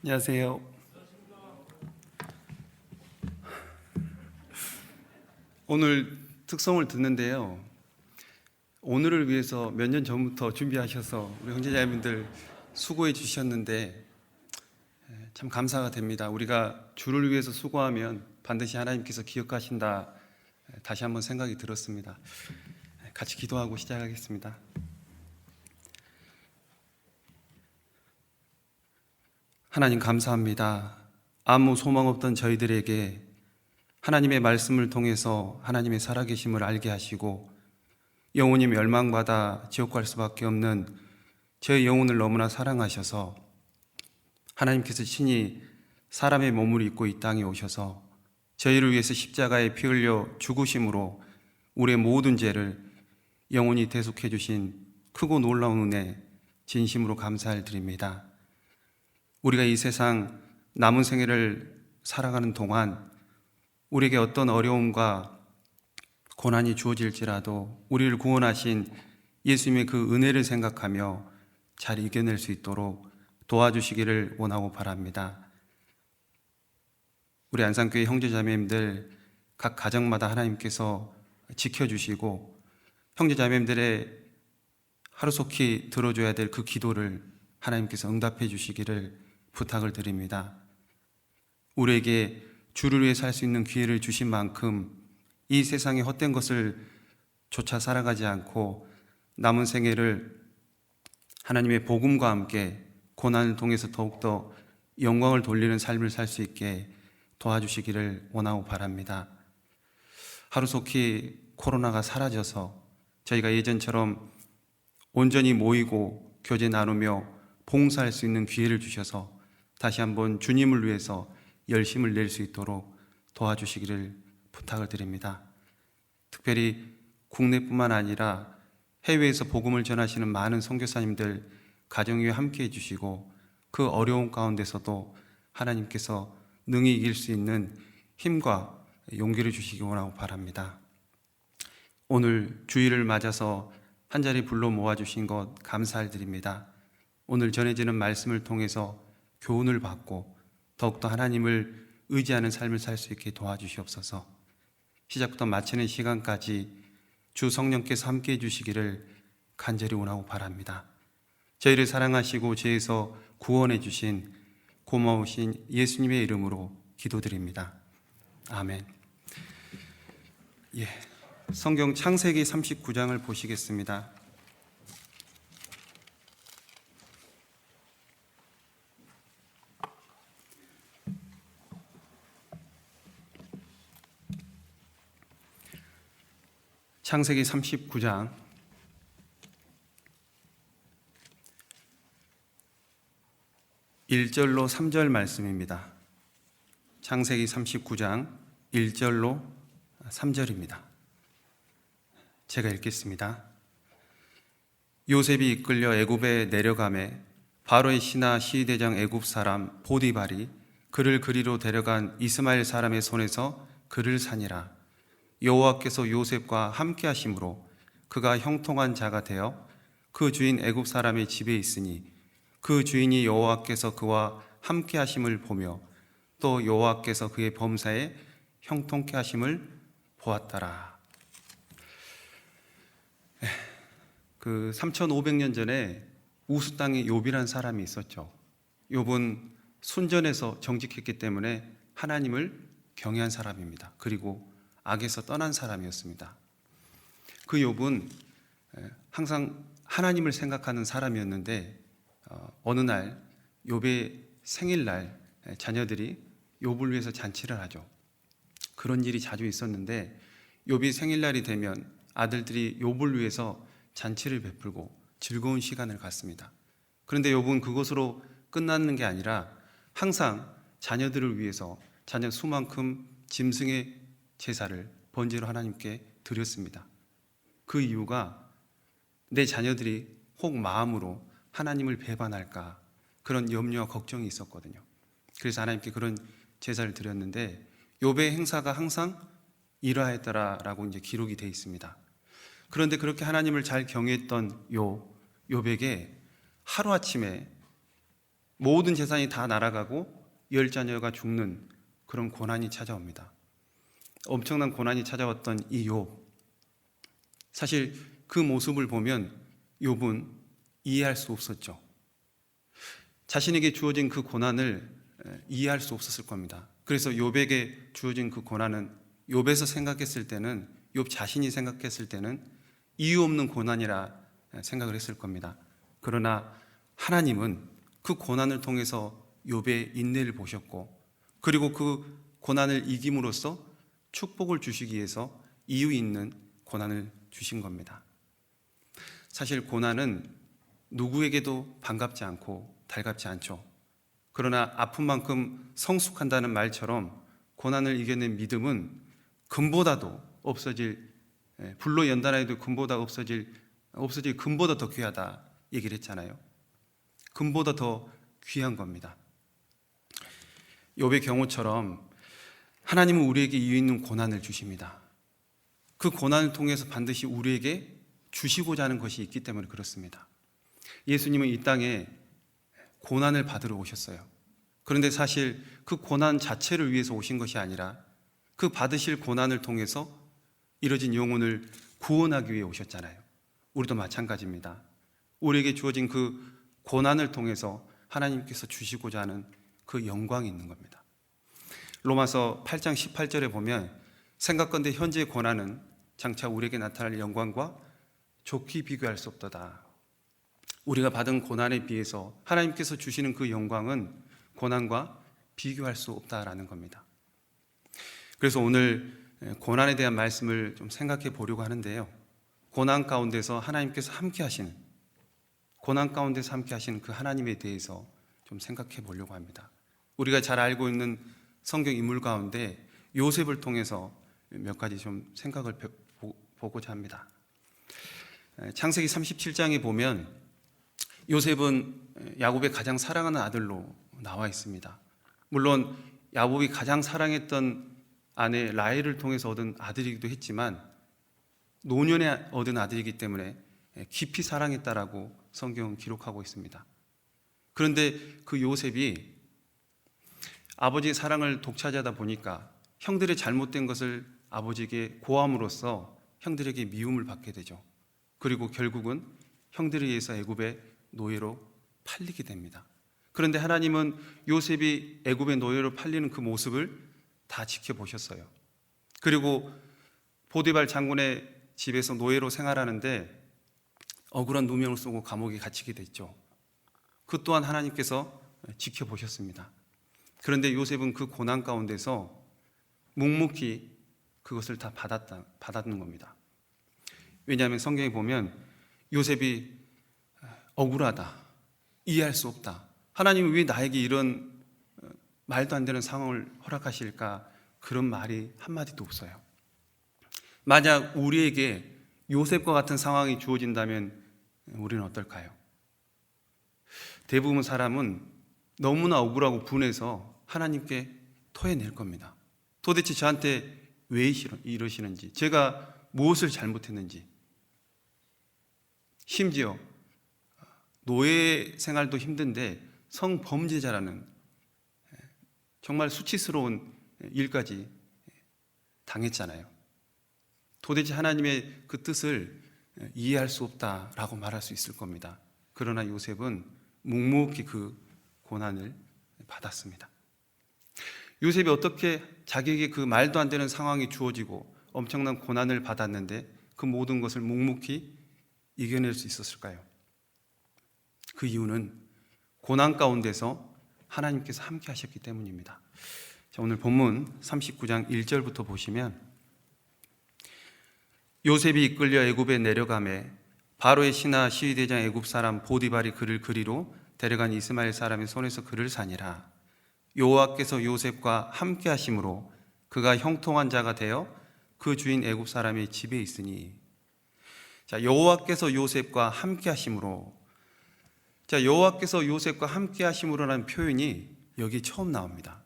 안녕하세요. 오늘 특성을 듣는데요. 오늘을 위해서 몇 년 전부터 준비하셔서 우리 형제자매분들 수고해 주셨는데 참 감사가 됩니다. 우리가 주를 위해서 수고하면 반드시 하나님께서 기억하신다. 다시 한번 생각이 들었습니다. 같이 기도하고 시작하겠습니다. 하나님 감사합니다. 아무 소망 없던 저희들에게 하나님의 말씀을 통해서 하나님의 살아계심을 알게 하시고 영혼이 멸망받아 지옥 갈 수밖에 없는 저의 영혼을 너무나 사랑하셔서 하나님께서 친히 사람의 몸을 입고 이 땅에 오셔서 저희를 위해서 십자가에 피 흘려 죽으심으로 우리의 모든 죄를 영원히 대속해 주신 크고 놀라운 은혜 진심으로 감사를 드립니다. 우리가 이 세상 남은 생애를 살아가는 동안 우리에게 어떤 어려움과 고난이 주어질지라도 우리를 구원하신 예수님의 그 은혜를 생각하며 잘 이겨낼 수 있도록 도와주시기를 원하고 바랍니다. 우리 안산교회 형제자매님들 각 가정마다 하나님께서 지켜주시고 형제자매님들의 하루속히 들어줘야 될 그 기도를 하나님께서 응답해 주시기를 부탁을 드립니다. 우리에게 주를 위해 살 수 있는 기회를 주신 만큼 이 세상의 헛된 것을 쫓아 살아가지 않고 남은 생애를 하나님의 복음과 함께 고난을 통해서 더욱더 영광을 돌리는 삶을 살 수 있게 도와주시기를 원하고 바랍니다. 하루속히 코로나가 사라져서 저희가 예전처럼 온전히 모이고 교제 나누며 봉사할 수 있는 기회를 주셔서 다시 한번 주님을 위해서 열심을 낼 수 있도록 도와주시기를 부탁을 드립니다. 특별히 국내뿐만 아니라 해외에서 복음을 전하시는 많은 선교사님들 가정 위에 함께 해주시고 그 어려운 가운데서도 하나님께서 능히 이길 수 있는 힘과 용기를 주시기 원하고 바랍니다. 오늘 주일을 맞아서 한자리 불러 모아주신 것 감사를 드립니다. 오늘 전해지는 말씀을 통해서 교훈을 받고 더욱더 하나님을 의지하는 삶을 살 수 있게 도와주시옵소서. 시작부터 마치는 시간까지 주 성령께서 함께해 주시기를 간절히 원하고 바랍니다. 저희를 사랑하시고 죄에서 구원해 주신 고마우신 예수님의 이름으로 기도드립니다. 아멘. 성경 창세기 39장을 보시겠습니다. 창세기 39장 1절로 3절 말씀입니다. 창세기 39장 1절로 3절입니다. 제가 읽겠습니다. 요셉이 이끌려 애굽에 내려가매 바로의 신하 시대장 애굽 사람 보디발이 그를 그리로 데려간 이스마엘 사람의 손에서 그를 사니라. 여호와께서 요셉과 함께 하심으로 그가 형통한 자가 되어 그 주인 애굽 사람의 집에 있으니 그 주인이 여호와께서 그와 함께 하심을 보며 또 여호와께서 그의 범사에 형통케 하심을 보았더라. 그 3500년 전에 우스 땅에 욥이란 사람이 있었죠. 욥은 순전해서 정직했기 때문에 하나님을 경외한 사람입니다. 그리고 악에서 떠난 사람이었습니다. 그 욥은 항상 하나님을 생각하는 사람이었는데 어느 날 욥의 생일날 자녀들이 욥을 위해서 잔치를 하죠. 그런 일이 자주 있었는데 욥이 생일날이 되면 아들들이 욥을 위해서 잔치를 베풀고 즐거운 시간을 갖습니다. 그런데 욥은 그것으로 끝나는 게 아니라 항상 자녀들을 위해서 자녀 수만큼 짐승의 제사를 번제로 하나님께 드렸습니다. 그 이유가 내 자녀들이 혹 마음으로 하나님을 배반할까 그런 염려와 걱정이 있었거든요. 그래서 하나님께 그런 제사를 드렸는데 욥의 행사가 항상 이러하였더라라고 이제 기록이 되어 있습니다. 그런데 그렇게 하나님을 잘 경외했던 욥에게 하루아침에 모든 재산이 다 날아가고 10자녀가 죽는 그런 고난이 찾아옵니다. 엄청난 고난이 찾아왔던 이 욥, 사실 그 모습을 보면 욥은 이해할 수 없었죠. 자신에게 주어진 그 고난을 이해할 수 없었을 겁니다. 그래서 욥에게 주어진 그 고난은 욥에서 생각했을 때는, 욥 자신이 생각했을 때는 이유 없는 고난이라 생각을 했을 겁니다. 그러나 하나님은 그 고난을 통해서 욥의 인내를 보셨고, 그리고 그 고난을 이김으로써 축복을 주시기 위해서 이유 있는 고난을 주신 겁니다. 사실 고난은 누구에게도 반갑지 않고 달갑지 않죠. 그러나 아픈 만큼 성숙한다는 말처럼 고난을 이겨낸 믿음은 금보다도 없어질, 불로 연단하여도 금보다 없어질 금보다 더 귀하다 얘기를 했잖아요. 금보다 더 귀한 겁니다. 욥의 경우처럼 하나님은 우리에게 이유 있는 고난을 주십니다. 그 고난을 통해서 반드시 우리에게 주시고자 하는 것이 있기 때문에 그렇습니다. 예수님은 이 땅에 고난을 받으러 오셨어요. 그런데 사실 그 고난 자체를 위해서 오신 것이 아니라 그 받으실 고난을 통해서 이뤄진 영혼을 구원하기 위해 오셨잖아요. 우리도 마찬가지입니다. 우리에게 주어진 그 고난을 통해서 하나님께서 주시고자 하는 그 영광이 있는 겁니다. 로마서 8장 18절에 보면 생각건대 현재의 고난은 장차 우리에게 나타날 영광과 좋게 비교할 수 없도다. 우리가 받은 고난에 비해서 하나님께서 주시는 그 영광은 고난과 비교할 수 없다라는 겁니다. 그래서 오늘 고난에 대한 말씀을 좀 생각해 보려고 하는데요. 고난 가운데서 하나님께서 함께 하시는, 고난 가운데서 함께 하시는 그 하나님에 대해서 좀 생각해 보려고 합니다. 우리가 잘 알고 있는 성경 인물 가운데 요셉을 통해서 몇 가지 좀 생각을 보고자 합니다. 창세기 37장에 보면 요셉은 야곱의 가장 사랑하는 아들로 나와 있습니다. 물론 야곱이 가장 사랑했던 아내 라헬을 통해서 얻은 아들이기도 했지만 노년에 얻은 아들이기 때문에 깊이 사랑했다라고 성경은 기록하고 있습니다. 그런데 그 요셉이 아버지의 사랑을 독차지하다 보니까 형들의 잘못된 것을 아버지에게 고함으로써 형들에게 미움을 받게 되죠. 그리고 결국은 형들에 의해서 애굽의 노예로 팔리게 됩니다. 그런데 하나님은 요셉이 애굽의 노예로 팔리는 그 모습을 다 지켜보셨어요. 그리고 보디발 장군의 집에서 노예로 생활하는데 억울한 누명을 쓰고 감옥에 갇히게 됐죠. 그 또한 하나님께서 지켜보셨습니다. 그런데 요셉은 그 고난 가운데서 묵묵히 그것을 다 받았는 겁니다. 왜냐하면 성경에 보면 요셉이 억울하다, 이해할 수 없다, 하나님은 왜 나에게 이런 말도 안 되는 상황을 허락하실까, 그런 말이 한마디도 없어요. 만약 우리에게 요셉과 같은 상황이 주어진다면 우리는 어떨까요? 대부분 사람은 너무나 억울하고 분해서 하나님께 토해낼 겁니다. 도대체 저한테 왜 이러시는지, 제가 무엇을 잘못했는지, 심지어 노예 생활도 힘든데 성범죄자라는 정말 수치스러운 일까지 당했잖아요. 도대체 하나님의 그 뜻을 이해할 수 없다라고 말할 수 있을 겁니다. 그러나 요셉은 묵묵히 그 고난을 받았습니다. 요셉이 어떻게 자기에게 그 말도 안 되는 상황이 주어지고 엄청난 고난을 받았는데 그 모든 것을 묵묵히 이겨낼 수 있었을까요? 그 이유는 고난 가운데서 하나님께서 함께 하셨기 때문입니다. 자, 오늘 본문 39장 1절부터 보시면 요셉이 이끌려 애굽에 내려가매 바로의 신하 시위대장 애굽 사람 보디발이 그를 그리로 데려간 이스마엘 사람의 손에서 그를 사니라. 여호와께서 요셉과 함께 하심으로 그가 형통한 자가 되어 그 주인 애굽 사람의 집에 있으니. 자, 여호와께서 요셉과 함께 하심으로. 자, 여호와께서 요셉과 함께 하심으로라는 표현이 여기 처음 나옵니다.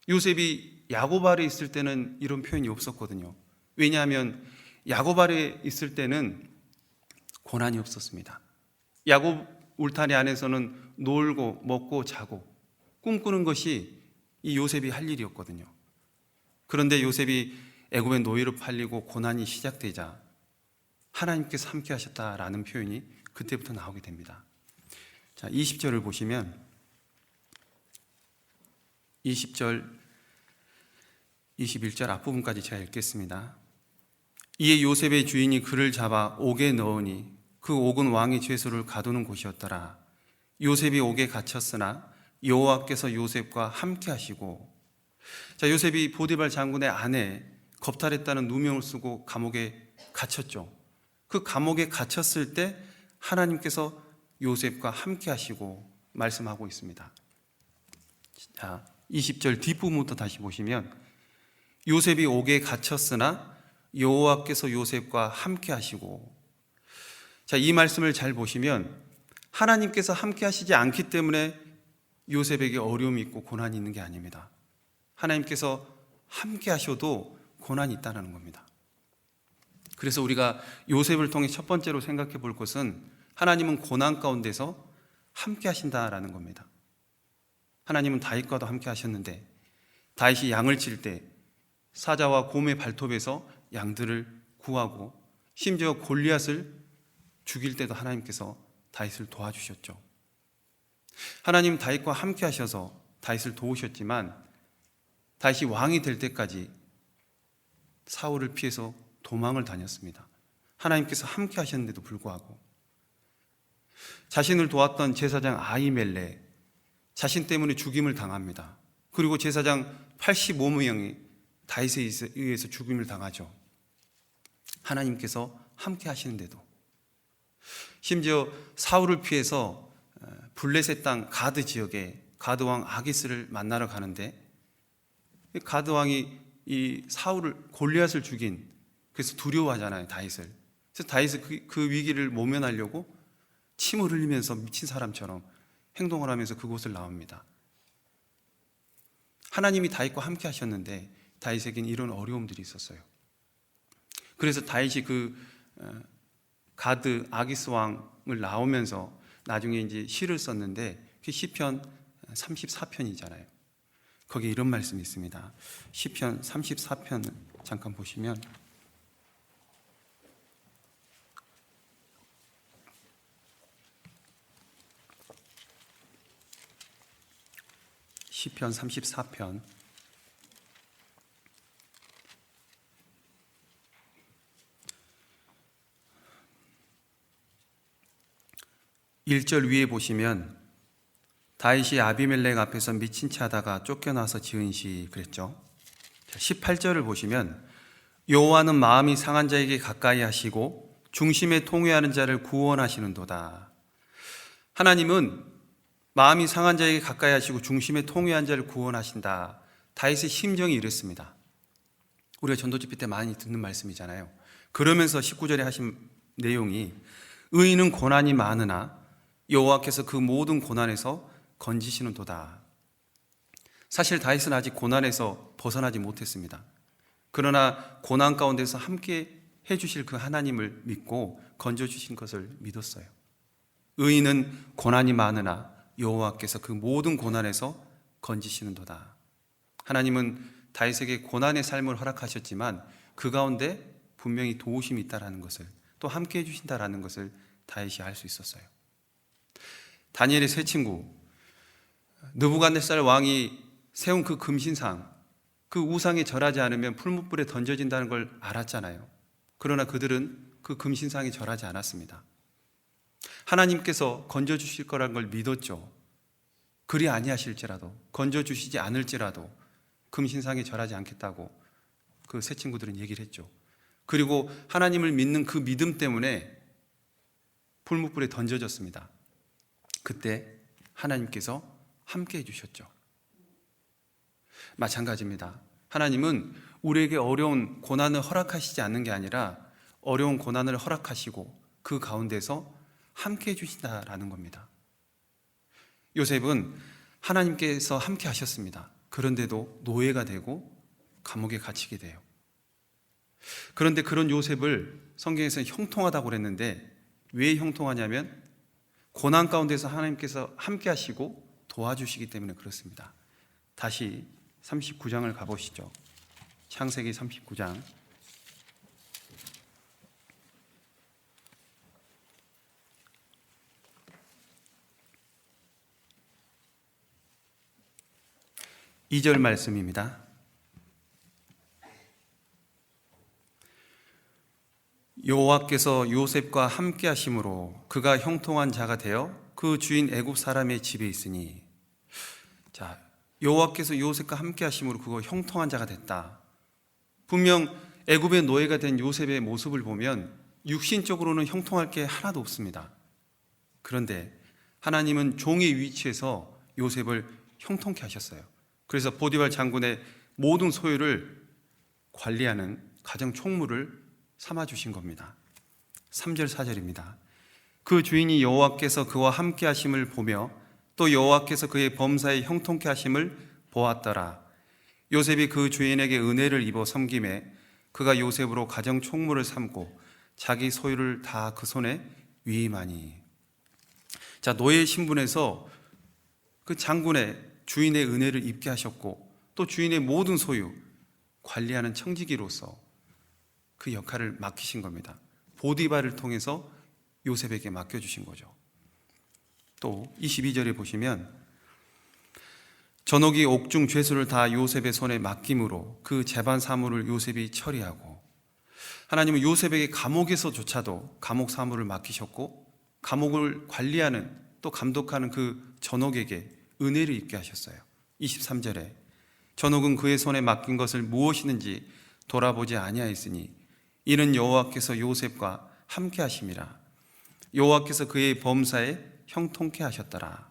요셉이 야곱 아래 있을 때는 이런 표현이 없었거든요. 왜냐하면 야곱 아래 있을 때는 고난이 없었습니다. 야곱 울타리 안에서는 놀고 먹고 자고 꿈꾸는 것이 이 요셉이 할 일이었거든요. 그런데 요셉이 애굽의 노예로 팔리고 고난이 시작되자 하나님께서 함께 하셨다라는 표현이 그때부터 나오게 됩니다. 자, 20절을 보시면 20절, 21절 앞부분까지 제가 읽겠습니다. 이에 요셉의 주인이 그를 잡아 옥에 넣으니 그 옥은 왕의 죄수를 가두는 곳이었더라. 요셉이 옥에 갇혔으나 여호와께서 요셉과 함께 하시고, 자, 요셉이 보디발 장군의 아내 겁탈했다는 누명을 쓰고 감옥에 갇혔죠. 그 감옥에 갇혔을 때 하나님께서 요셉과 함께 하시고 말씀하고 있습니다. 자, 20절 뒷부분부터 다시 보시면 요셉이 옥에 갇혔으나 여호와께서 요셉과 함께 하시고, 자, 이 말씀을 잘 보시면 하나님께서 함께 하시지 않기 때문에 요셉에게 어려움이 있고 고난이 있는 게 아닙니다. 하나님께서 함께 하셔도 고난이 있다는 겁니다. 그래서 우리가 요셉을 통해 첫 번째로 생각해 볼 것은 하나님은 고난 가운데서 함께 하신다라는 겁니다. 하나님은 다윗과도 함께 하셨는데 다윗이 양을 칠 때 사자와 곰의 발톱에서 양들을 구하고 심지어 골리앗을 죽일 때도 하나님께서 다윗을 도와주셨죠. 하나님 다윗과 함께 하셔서 다윗을 도우셨지만 다윗이 왕이 될 때까지 사울을 피해서 도망을 다녔습니다. 하나님께서 함께 하셨는데도 불구하고 자신을 도왔던 제사장 아히멜렉, 자신 때문에 죽임을 당합니다. 그리고 제사장 85명이 다윗에 의해서 죽임을 당하죠. 하나님께서 함께 하시는데도, 심지어 사울을 피해서 블레셋 땅 가드 지역에 가드 왕 아기스를 만나러 가는데 가드 왕이 이 사울을 골리앗을 죽인, 그래서 두려워하잖아요, 다윗을. 그래서 다윗이 그 위기를 모면하려고 침을 흘리면서 미친 사람처럼 행동을 하면서 그곳을 나옵니다. 하나님이 다윗과 함께 하셨는데 다윗에겐 이런 어려움들이 있었어요. 그래서 다윗이 그 가드 아기스 왕을 나오면서 나중에 이제 시를 썼는데 그 시편 34편이잖아요. 거기에 이런 말씀이 있습니다. 시편 34편 잠깐 보시면 시편 34편 1절 위에 보시면 다윗이 아비멜렉 앞에서 미친 채 하다가 쫓겨나서 지은 시 그랬죠. 18절을 보시면 여호와는 마음이 상한 자에게 가까이 하시고 중심에 통회하는 자를 구원하시는도다. 하나님은 마음이 상한 자에게 가까이 하시고 중심에 통회한 자를 구원하신다. 다윗의 심정이 이랬습니다. 우리가 전도 집회 때 많이 듣는 말씀이잖아요. 그러면서 19절에 하신 내용이 의인은 고난이 많으나 여호와께서 그 모든 고난에서 건지시는도다. 사실 다윗은 아직 고난에서 벗어나지 못했습니다. 그러나 고난 가운데서 함께 해주실 그 하나님을 믿고 건져주신 것을 믿었어요. 의인은 고난이 많으나 여호와께서 그 모든 고난에서 건지시는도다. 하나님은 다윗에게 고난의 삶을 허락하셨지만 그 가운데 분명히 도우심이 있다라는 것을, 또 함께 해주신다라는 것을 다윗이 알 수 있었어요. 다니엘의 세 친구, 느부갓네살 왕이 세운 그 금신상, 그 우상에 절하지 않으면 풀무불에 던져진다는 걸 알았잖아요. 그러나 그들은 그 금신상에 절하지 않았습니다. 하나님께서 건져주실 거라는 걸 믿었죠. 그리 아니하실지라도, 건져주시지 않을지라도 금신상에 절하지 않겠다고 그 세 친구들은 얘기를 했죠. 그리고 하나님을 믿는 그 믿음 때문에 풀무불에 던져졌습니다. 그때 하나님께서 함께 해주셨죠. 마찬가지입니다. 하나님은 우리에게 어려운 고난을 허락하시지 않는 게 아니라 어려운 고난을 허락하시고 그 가운데서 함께 해주신다라는 겁니다. 요셉은 하나님께서 함께 하셨습니다. 그런데도 노예가 되고 감옥에 갇히게 돼요. 그런데 그런 요셉을 성경에서는 형통하다고 그랬는데 왜 형통하냐면 고난 가운데서 하나님께서 함께 하시고 도와주시기 때문에 그렇습니다. 다시 39장을 가보시죠. 창세기 39장. 이 절 말씀입니다. 여호와께서 요셉과 함께 하심으로 그가 형통한 자가 되어 그 주인 애굽 사람의 집에 있으니. 자, 여호와께서 요셉과 함께 하심으로 그가 형통한 자가 됐다. 분명 애굽의 노예가 된 요셉의 모습을 보면 육신적으로는 형통할 게 하나도 없습니다. 그런데 하나님은 종의 위치에서 요셉을 형통케 하셨어요. 그래서 보디발 장군의 모든 소유를 관리하는 가정 총무를 삼아주신 겁니다. 3절 4절입니다. 그 주인이 여호와께서 그와 함께 하심을 보며 또 여호와께서 그의 범사에 형통케 하심을 보았더라. 요셉이 그 주인에게 은혜를 입어 섬김에 그가 요셉으로 가정 총무를 삼고 자기 소유를 다 그 손에 위임하니. 자, 노예 신분에서 그 장군의 주인의 은혜를 입게 하셨고 또 주인의 모든 소유 관리하는 청지기로서 그 역할을 맡기신 겁니다. 보디발을 통해서 요셉에게 맡겨주신 거죠. 또 22절에 보시면 전옥이 옥중 죄수를 다 요셉의 손에 맡김으로 그 재반 사물을 요셉이 처리하고. 하나님은 요셉에게 감옥에서조차도 감옥 사물을 맡기셨고 감옥을 관리하는 또 감독하는 그 전옥에게 은혜를 입게 하셨어요. 23절에 전옥은 그의 손에 맡긴 것을 무엇이든지 돌아보지 아니하였으니 이는 여호와께서 요셉과 함께 하심이라. 여호와께서 그의 범사에 형통케 하셨더라.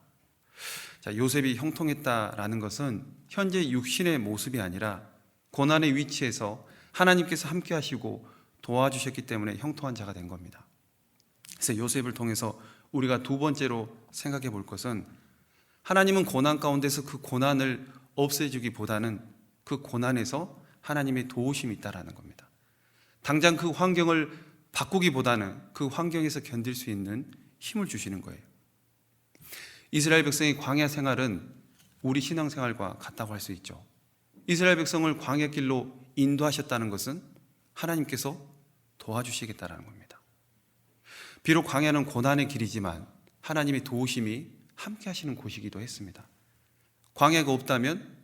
자, 요셉이 형통했다라는 것은 현재 육신의 모습이 아니라 고난의 위치에서 하나님께서 함께 하시고 도와주셨기 때문에 형통한 자가 된 겁니다. 그래서 요셉을 통해서 우리가 두 번째로 생각해 볼 것은 하나님은 고난 가운데서 그 고난을 없애주기보다는 그 고난에서 하나님의 도우심이 있다라는 겁니다. 당장 그 환경을 바꾸기보다는 그 환경에서 견딜 수 있는 힘을 주시는 거예요. 이스라엘 백성의 광야 생활은 우리 신앙생활과 같다고 할 수 있죠. 이스라엘 백성을 광야 길로 인도하셨다는 것은 하나님께서 도와주시겠다라는 겁니다. 비록 광야는 고난의 길이지만 하나님의 도우심이 함께 하시는 곳이기도 했습니다. 광야가 없다면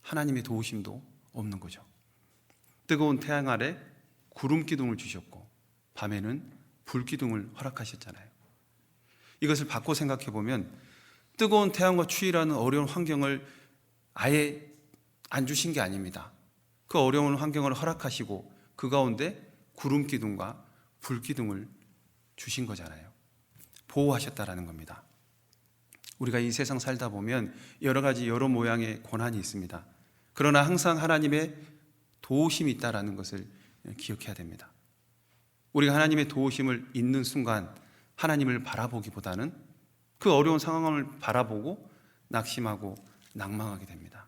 하나님의 도우심도 없는 거죠. 뜨거운 태양 아래 구름 기둥을 주셨고 밤에는 불 기둥을 허락하셨잖아요. 이것을 바꿔 생각해 보면 뜨거운 태양과 추위라는 어려운 환경을 아예 안 주신 게 아닙니다. 그 어려운 환경을 허락하시고 그 가운데 구름 기둥과 불 기둥을 주신 거잖아요. 보호하셨다라는 겁니다. 우리가 이 세상 살다 보면 여러 가지 여러 모양의 고난이 있습니다. 그러나 항상 하나님의 도우심이 있다라는 것을 기억해야 됩니다. 우리가 하나님의 도우심을 잊는 순간 하나님을 바라보기보다는 그 어려운 상황을 바라보고 낙심하고 낭망하게 됩니다.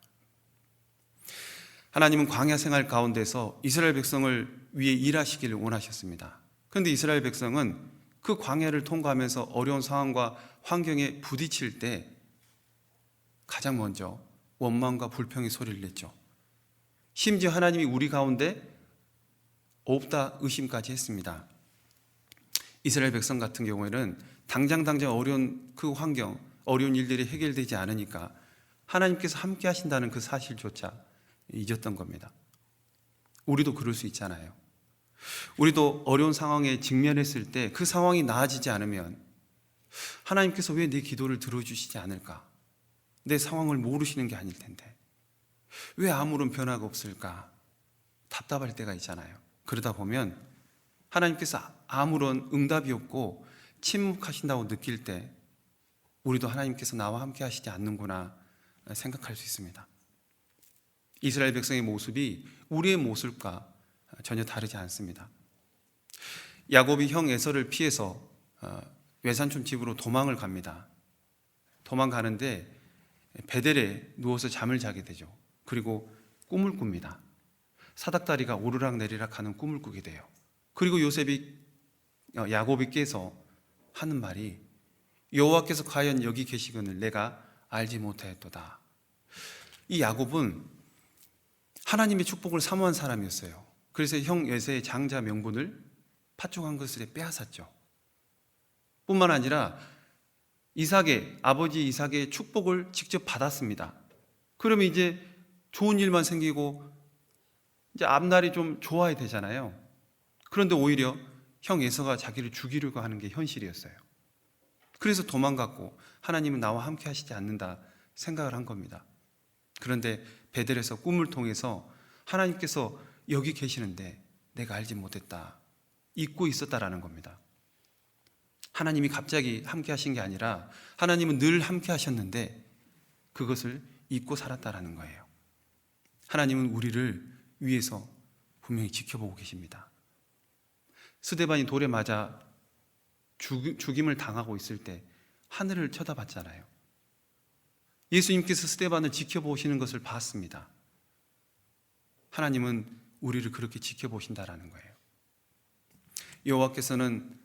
하나님은 광야 생활 가운데서 이스라엘 백성을 위해 일하시기를 원하셨습니다. 그런데 이스라엘 백성은 그 광야를 통과하면서 어려운 상황과 환경에 부딪힐 때 가장 먼저 원망과 불평의 소리를 냈죠. 심지어 하나님이 우리 가운데 없다 의심까지 했습니다. 이스라엘 백성 같은 경우에는 당장 어려운 그 환경, 어려운 일들이 해결되지 않으니까 하나님께서 함께 하신다는 그 사실조차 잊었던 겁니다. 우리도 그럴 수 있잖아요. 우리도 어려운 상황에 직면했을 때 그 상황이 나아지지 않으면 하나님께서 왜 내 기도를 들어주시지 않을까? 내 상황을 모르시는 게 아닐 텐데 왜 아무런 변화가 없을까? 답답할 때가 있잖아요. 그러다 보면 하나님께서 아무런 응답이 없고 침묵하신다고 느낄 때 우리도 하나님께서 나와 함께 하시지 않는구나 생각할 수 있습니다. 이스라엘 백성의 모습이 우리의 모습과 전혀 다르지 않습니다. 야곱이 형 에서를 피해서 외삼촌 집으로 도망을 갑니다. 도망가는데 베델에 누워서 잠을 자게 되죠. 그리고 꿈을 꿉니다. 사닥다리가 오르락 내리락 하는 꿈을 꾸게 돼요. 그리고 야곱이 깨서 하는 말이 여호와께서 과연 여기 계시거늘 내가 알지 못하였도다. 이 야곱은 하나님의 축복을 사모한 사람이었어요. 그래서 형 에서의 장자 명분을 파종한 것을 빼앗았죠. 뿐만 아니라 아버지 이삭의 축복을 직접 받았습니다. 그러면 이제 좋은 일만 생기고 이제 앞날이 좀 좋아야 되잖아요. 그런데 오히려 형 에서가 자기를 죽이려고 하는 게 현실이었어요. 그래서 도망갔고 하나님은 나와 함께 하시지 않는다 생각을 한 겁니다. 그런데 베델에서 꿈을 통해서 하나님께서 여기 계시는데 내가 알지 못했다, 잊고 있었다라는 겁니다. 하나님이 갑자기 함께 하신 게 아니라 하나님은 늘 함께 하셨는데 그것을 잊고 살았다라는 거예요. 하나님은 우리를 위해서 분명히 지켜보고 계십니다. 스데반이 돌에 맞아 죽임을 당하고 있을 때 하늘을 쳐다봤잖아요. 예수님께서 스데반을 지켜보시는 것을 봤습니다. 하나님은 우리를 그렇게 지켜보신다라는 거예요. 여호와께서는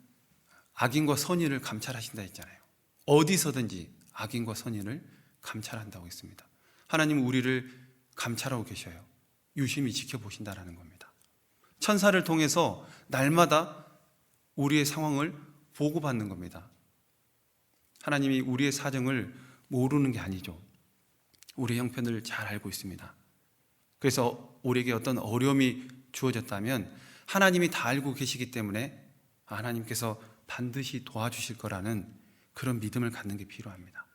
악인과 선인을 감찰하신다 했잖아요. 어디서든지 악인과 선인을 감찰한다고 했습니다. 하나님은 우리를 감찰하고 계셔요. 유심히 지켜보신다라는 겁니다. 천사를 통해서 날마다 우리의 상황을 보고받는 겁니다. 하나님이 우리의 사정을 모르는 게 아니죠. 우리의 형편을 잘 알고 있습니다. 그래서 우리에게 어떤 어려움이 주어졌다면 하나님이 다 알고 계시기 때문에 하나님께서 반드시 도와주실 거라는 그런 믿음을 갖는 게 필요합니다.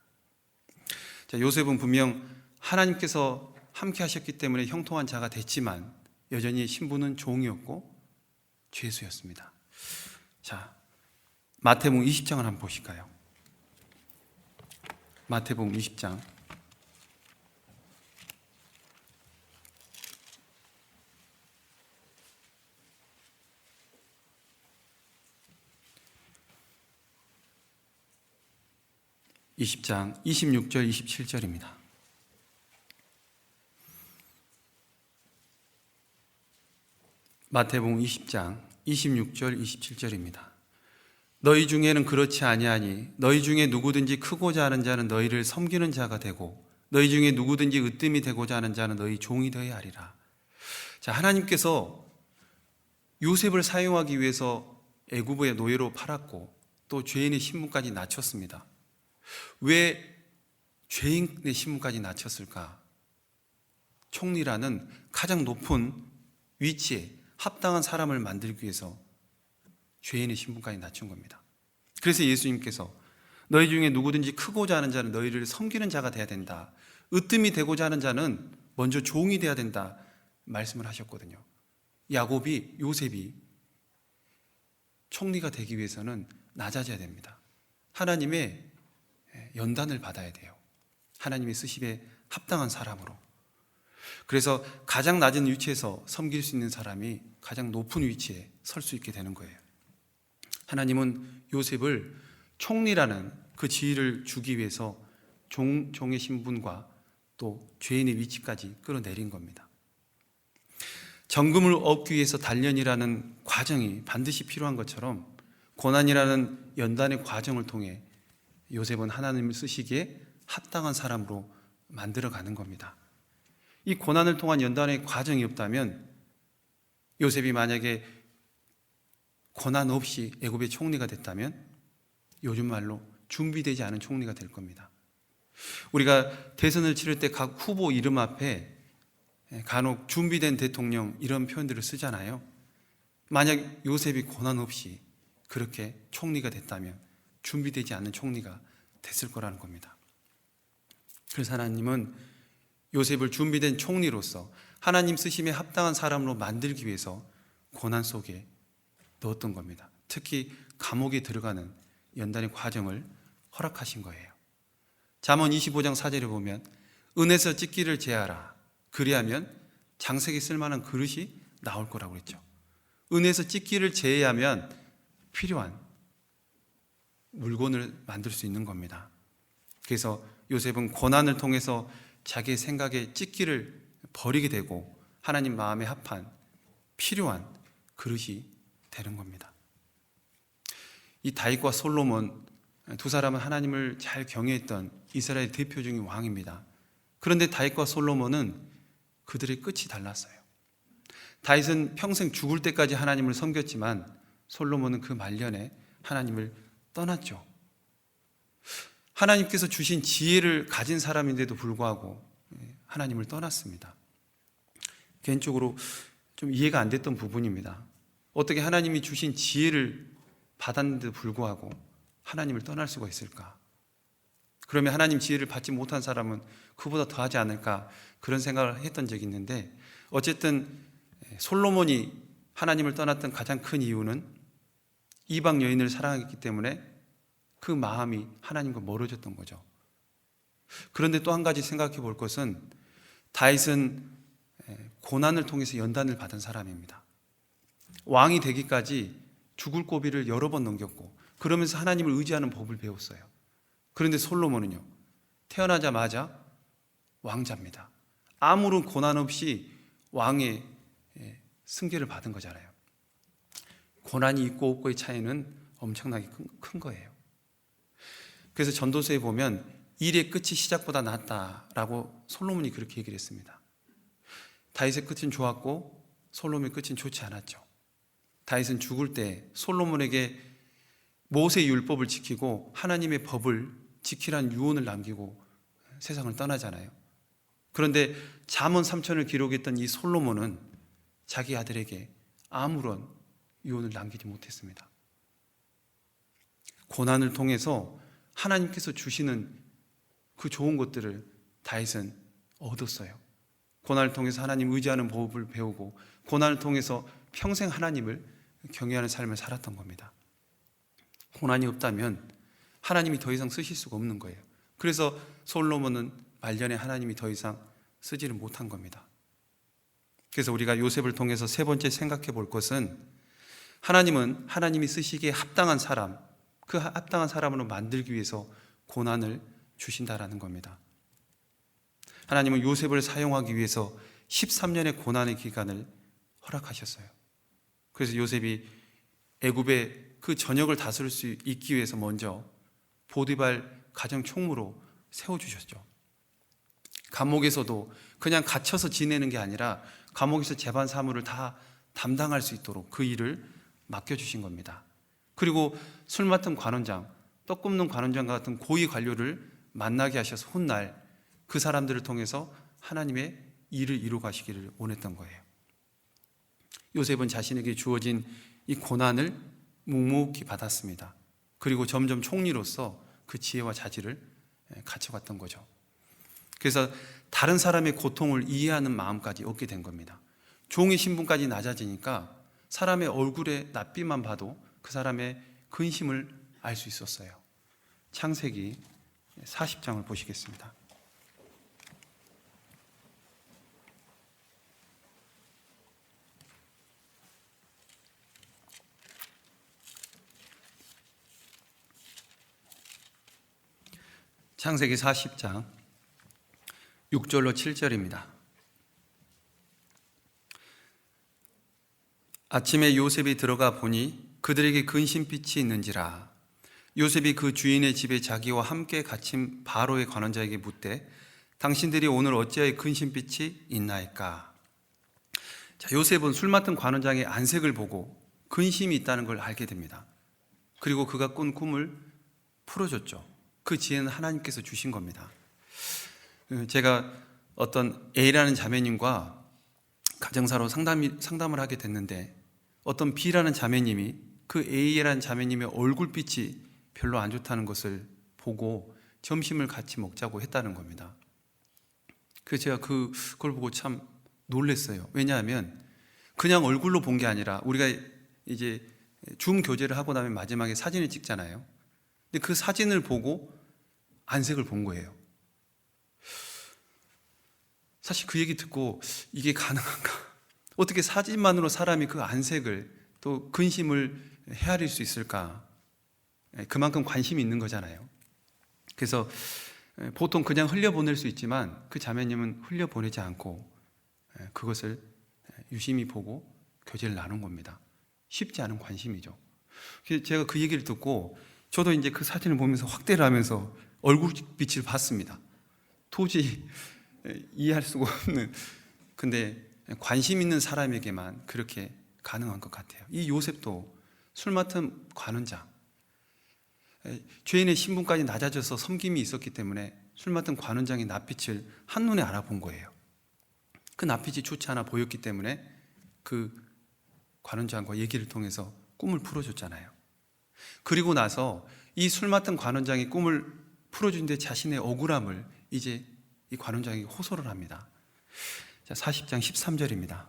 자, 요셉은 분명 하나님께서 함께 하셨기 때문에 형통한 자가 됐지만 여전히 신분은 종이었고 죄수였습니다. 자, 마태복음 20장을 한번 보실까요? 마태복음 20장 26절 27절입니다. 마태복음 20장 26절 27절입니다. 너희 중에는 그렇지 아니하니 너희 중에 누구든지 크고자 하는 자는 너희를 섬기는 자가 되고 너희 중에 누구든지 으뜸이 되고자 하는 자는 너희 종이 되어야 하리라. 자, 하나님께서 요셉을 사용하기 위해서 애굽의 노예로 팔았고 또 죄인의 신분까지 낮췄습니다. 왜 죄인의 신분까지 낮췄을까? 총리라는 가장 높은 위치에 합당한 사람을 만들기 위해서 죄인의 신분까지 낮춘 겁니다. 그래서 예수님께서 너희 중에 누구든지 크고자 하는 자는 너희를 섬기는 자가 돼야 된다. 으뜸이 되고자 하는 자는 먼저 종이 돼야 된다 말씀을 하셨거든요. 요셉이 총리가 되기 위해서는 낮아져야 됩니다. 하나님의 연단을 받아야 돼요. 하나님의 쓰심에 합당한 사람으로. 그래서 가장 낮은 위치에서 섬길 수 있는 사람이 가장 높은 위치에 설 수 있게 되는 거예요. 하나님은 요셉을 총리라는 그 지위를 주기 위해서 종의 신분과 또 죄인의 위치까지 끌어내린 겁니다. 정금을 얻기 위해서 단련이라는 과정이 반드시 필요한 것처럼 고난이라는 연단의 과정을 통해 요셉은 하나님을 쓰시기에 합당한 사람으로 만들어가는 겁니다. 이 고난을 통한 연단의 과정이 없다면 요셉이 만약에 고난 없이 애굽의 총리가 됐다면 요즘 말로 준비되지 않은 총리가 될 겁니다. 우리가 대선을 치를 때 각 후보 이름 앞에 간혹 준비된 대통령 이런 표현들을 쓰잖아요. 만약 요셉이 고난 없이 그렇게 총리가 됐다면 준비되지 않은 총리가 됐을 거라는 겁니다. 그래서 하나님은 요셉을 준비된 총리로서 하나님 쓰심에 합당한 사람으로 만들기 위해서 고난 속에 넣었던 겁니다. 특히 감옥에 들어가는 연단의 과정을 허락하신 거예요. 잠언 25장 4절에 보면 은에서 찢기를 제하라. 그리하면 장색에 쓸만한 그릇이 나올 거라고 그랬죠. 은에서 찢기를 제하면 필요한 물건을 만들 수 있는 겁니다. 그래서 요셉은 고난을 통해서 자기의 생각에 찢기를 버리게 되고 하나님 마음에 합한 필요한 그릇이 되는 겁니다. 이 다윗과 솔로몬 두 사람은 하나님을 잘 경외했던 이스라엘 대표적인 왕입니다. 그런데 다윗과 솔로몬은 그들의 끝이 달랐어요. 다윗은 평생 죽을 때까지 하나님을 섬겼지만 솔로몬은 그 말년에 하나님을 떠났죠. 하나님께서 주신 지혜를 가진 사람인데도 불구하고 하나님을 떠났습니다. 개인적으로 좀 이해가 안 됐던 부분입니다. 어떻게 하나님이 주신 지혜를 받았는데도 불구하고 하나님을 떠날 수가 있을까? 그러면 하나님 지혜를 받지 못한 사람은 그보다 더하지 않을까? 그런 생각을 했던 적이 있는데, 어쨌든 솔로몬이 하나님을 떠났던 가장 큰 이유는 이방 여인을 사랑했기 때문에 그 마음이 하나님과 멀어졌던 거죠. 그런데 또 한 가지 생각해 볼 것은, 다윗은 고난을 통해서 연단을 받은 사람입니다. 왕이 되기까지 죽을 고비를 여러 번 넘겼고, 그러면서 하나님을 의지하는 법을 배웠어요. 그런데 솔로몬은요, 태어나자마자 왕자입니다. 아무런 고난 없이 왕의 승계를 받은 거잖아요. 고난이 있고 없고의 차이는 엄청나게 큰 거예요. 그래서 전도서에 보면 일의 끝이 시작보다 낫다라고 솔로몬이 그렇게 얘기를 했습니다. 다윗의 끝은 좋았고 솔로몬의 끝은 좋지 않았죠. 다윗은 죽을 때 솔로몬에게 모세의 율법을 지키고 하나님의 법을 지키라는 유언을 남기고 세상을 떠나잖아요. 그런데 잠언 3천을 기록했던 이 솔로몬은 자기 아들에게 아무런 유언을 남기지 못했습니다. 고난을 통해서 하나님께서 주시는 그 좋은 것들을 다윗은 얻었어요. 고난을 통해서 하나님 의지하는 법을 배우고, 고난을 통해서 평생 하나님을 경외하는 삶을 살았던 겁니다. 고난이 없다면 하나님이 더 이상 쓰실 수가 없는 거예요. 그래서 솔로몬은 말년에 하나님이 더 이상 쓰지를 못한 겁니다. 그래서 우리가 요셉을 통해서 세 번째 생각해 볼 것은, 하나님은 하나님이 쓰시기에 합당한 사람, 그 합당한 사람으로 만들기 위해서 고난을 주신다라는 겁니다. 하나님은 요셉을 사용하기 위해서 13년의 고난의 기간을 허락하셨어요. 그래서 요셉이 애굽의 그 전역을 다스릴 수 있기 위해서 먼저 보디발 가정 총무로 세워주셨죠. 감옥에서도 그냥 갇혀서 지내는 게 아니라 감옥에서 재반 사무를 다 담당할 수 있도록 그 일을 맡겨주신 겁니다. 그리고 술 맡은 관원장, 떡 굽는 관원장 같은 고위 관료를 만나게 하셔서 훗날 그 사람들을 통해서 하나님의 일을 이루어 가시기를 원했던 거예요. 요셉은 자신에게 주어진 이 고난을 묵묵히 받았습니다. 그리고 점점 총리로서 그 지혜와 자질을 갖춰갔던 거죠. 그래서 다른 사람의 고통을 이해하는 마음까지 얻게 된 겁니다. 종의 신분까지 낮아지니까 사람의 얼굴의 낯빛만 봐도 그 사람의 근심을 알 수 있었어요. 창세기 40장을 보시겠습니다. 창세기 40장 6절로 7절입니다. 아침에 요셉이 들어가 보니 그들에게 근심빛이 있는지라. 요셉이 그 주인의 집에 자기와 함께 갇힌 바로의 관원자에게 묻되, 당신들이 오늘 어찌하여 근심빛이 있나이까? 자, 요셉은 술 맡은 관원장의 안색을 보고 근심이 있다는 걸 알게 됩니다. 그리고 그가 꾼 꿈을 풀어줬죠. 그 지혜는 하나님께서 주신 겁니다. 제가 어떤 A라는 자매님과 가정사로 상담을 하게 됐는데, 어떤 B라는 자매님이 그 A라는 자매님의 얼굴빛이 별로 안 좋다는 것을 보고 점심을 같이 먹자고 했다는 겁니다. 그래서 제가 그걸 보고 참 놀랐어요. 왜냐하면 그냥 얼굴로 본 게 아니라 우리가 이제 줌 교제를 하고 나면 마지막에 사진을 찍잖아요. 근데 그 사진을 보고 안색을 본 거예요. 사실 그 얘기 듣고 이게 가능한가? 어떻게 사진만으로 사람이 그 안색을, 또 근심을 헤아릴 수 있을까? 그만큼 관심이 있는 거잖아요. 그래서 보통 그냥 흘려보낼 수 있지만 그 자매님은 흘려보내지 않고 그것을 유심히 보고 교제를 나눈 겁니다. 쉽지 않은 관심이죠. 제가 그 얘기를 듣고 저도 이제 그 사진을 보면서 확대를 하면서 얼굴빛을 봤습니다. 도저히 이해할 수가 없는. 근데 관심 있는 사람에게만 그렇게 가능한 것 같아요. 이 요셉도 술 맡은 관원장, 죄인의 신분까지 낮아져서 섬김이 있었기 때문에 술 맡은 관원장의 낯빛을 한눈에 알아본 거예요. 그 낯빛이 좋지 않아 보였기 때문에 그 관원장과 얘기를 통해서 꿈을 풀어줬잖아요. 그리고 나서 이 술 맡은 관원장이 꿈을 풀어준 데 자신의 억울함을 이제 이 관원장에게 호소를 합니다. 자, 40장 13절입니다.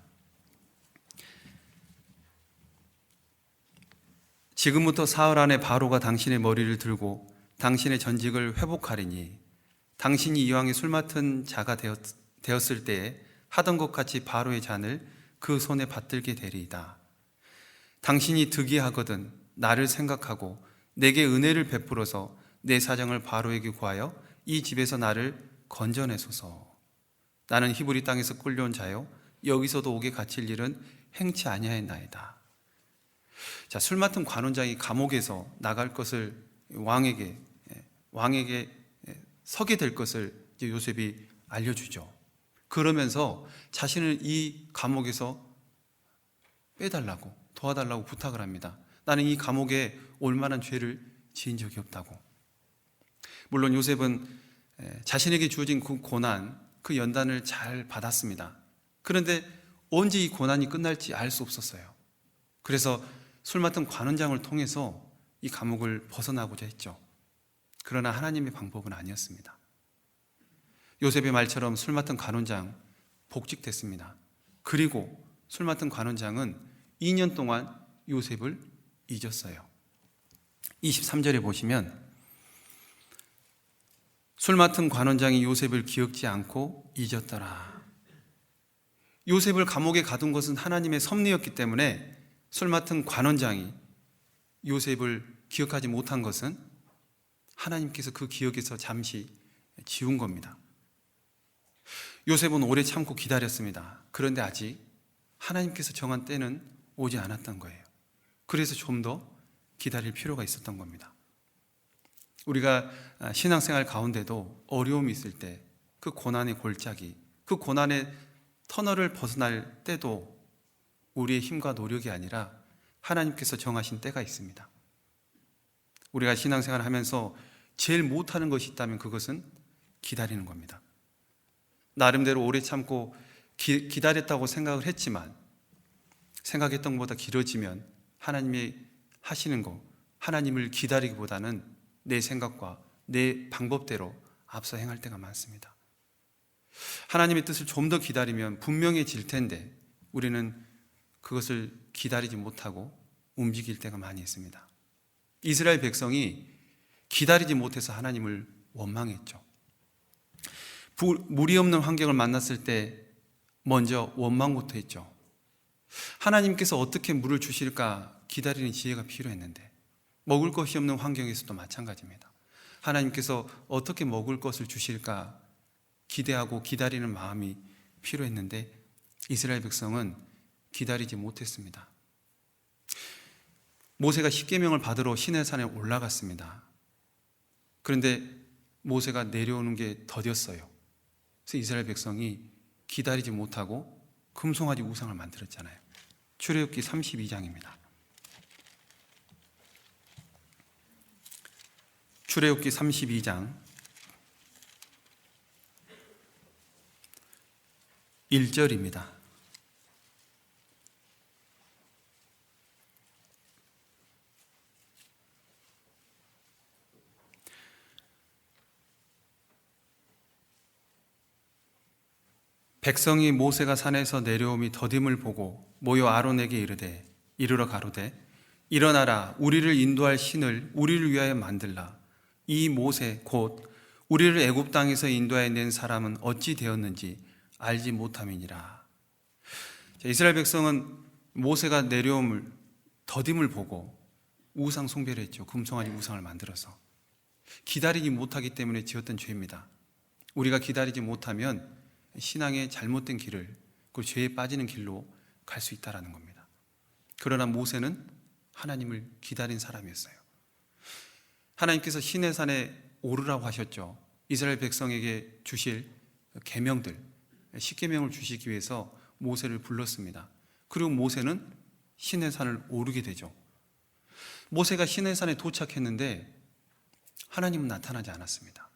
지금부터 사흘 안에 바로가 당신의 머리를 들고 당신의 전직을 회복하리니 당신이 이왕에 술 맡은 자가 되었을 때에 하던 것 같이 바로의 잔을 그 손에 받들게 되리이다. 당신이 득이하거든 나를 생각하고 내게 은혜를 베풀어서 내 사정을 바로에게 구하여 이 집에서 나를 건져내소서. 나는 히브리 땅에서 끌려온 자요 여기서도 옥에 갇힐 일은 행치 아니하였나이다. 자, 술 맡은 관원장이 감옥에서 나갈 것을 왕에게 서게 될 것을 이제 요셉이 알려주죠. 그러면서 자신을 이 감옥에서 빼달라고, 도와달라고 부탁을 합니다. 나는 이 감옥에 올 만한 죄를 지은 적이 없다고. 물론 요셉은 자신에게 주어진 그 고난, 그 연단을 잘 받았습니다. 그런데 언제 이 고난이 끝날지 알 수 없었어요. 그래서 술 맡은 관원장을 통해서 이 감옥을 벗어나고자 했죠. 그러나 하나님의 방법은 아니었습니다. 요셉의 말처럼 술 맡은 관원장 복직됐습니다. 그리고 술 맡은 관원장은 2년 동안 요셉을 잊었어요. 23절에 보시면 술 맡은 관원장이 요셉을 기억지 않고 잊었더라. 요셉을 감옥에 가둔 것은 하나님의 섭리였기 때문에 술 맡은 관원장이 요셉을 기억하지 못한 것은 하나님께서 그 기억에서 잠시 지운 겁니다. 요셉은 오래 참고 기다렸습니다. 그런데 아직 하나님께서 정한 때는 오지 않았던 거예요. 그래서 좀 더 기다릴 필요가 있었던 겁니다. 우리가 신앙생활 가운데도 어려움이 있을 때 그 고난의 골짜기, 그 고난의 터널을 벗어날 때도 우리의 힘과 노력이 아니라 하나님께서 정하신 때가 있습니다. 우리가 신앙생활을 하면서 제일 못하는 것이 있다면 그것은 기다리는 겁니다. 나름대로 오래 참고 기다렸다고 생각을 했지만 생각했던 것보다 길어지면 하나님이 하시는 거, 하나님을 기다리기보다는 내 생각과 내 방법대로 앞서 행할 때가 많습니다. 하나님의 뜻을 좀 더 기다리면 분명해질 텐데 우리는 그것을 기다리지 못하고 움직일 때가 많이 있습니다. 이스라엘 백성이 기다리지 못해서 하나님을 원망했죠. 물이 없는 환경을 만났을 때 먼저 원망부터 했죠. 하나님께서 어떻게 물을 주실까 기다리는 지혜가 필요했는데 먹을 것이 없는 환경에서도 마찬가지입니다. 하나님께서 어떻게 먹을 것을 주실까 기대하고 기다리는 마음이 필요했는데 이스라엘 백성은 기다리지 못했습니다. 모세가 십계명을 받으러 시내산에 올라갔습니다. 그런데 모세가 내려오는 게 더뎠어요. 그래서 이스라엘 백성이 기다리지 못하고 금송아지 우상을 만들었잖아요. 출애굽기 32장입니다. 출애굽기 32장 1절입니다. 백성이 모세가 산에서 내려옴이 더딤을 보고 모여 아론에게 이르러 가로되 일어나라 우리를 인도할 신을 우리를 위하여 만들라. 이 모세 곧 우리를 애굽 땅에서 인도하여 낸 사람은 어찌 되었는지 알지 못함이니라. 이스라엘 백성은 모세가 내려옴을 더딤을 보고 우상 숭배를 했죠. 금송아지 우상을 만들어서 기다리지 못하기 때문에 지었던 죄입니다. 우리가 기다리지 못하면 신앙의 잘못된 길을, 그 죄에 빠지는 길로 갈 수 있다는 겁니다. 그러나 모세는 하나님을 기다린 사람이었어요. 하나님께서 시내산에 오르라고 하셨죠. 이스라엘 백성에게 주실 계명들, 십계명을 주시기 위해서 모세를 불렀습니다. 그리고 모세는 시내산을 오르게 되죠. 모세가 시내산에 도착했는데 하나님은 나타나지 않았습니다.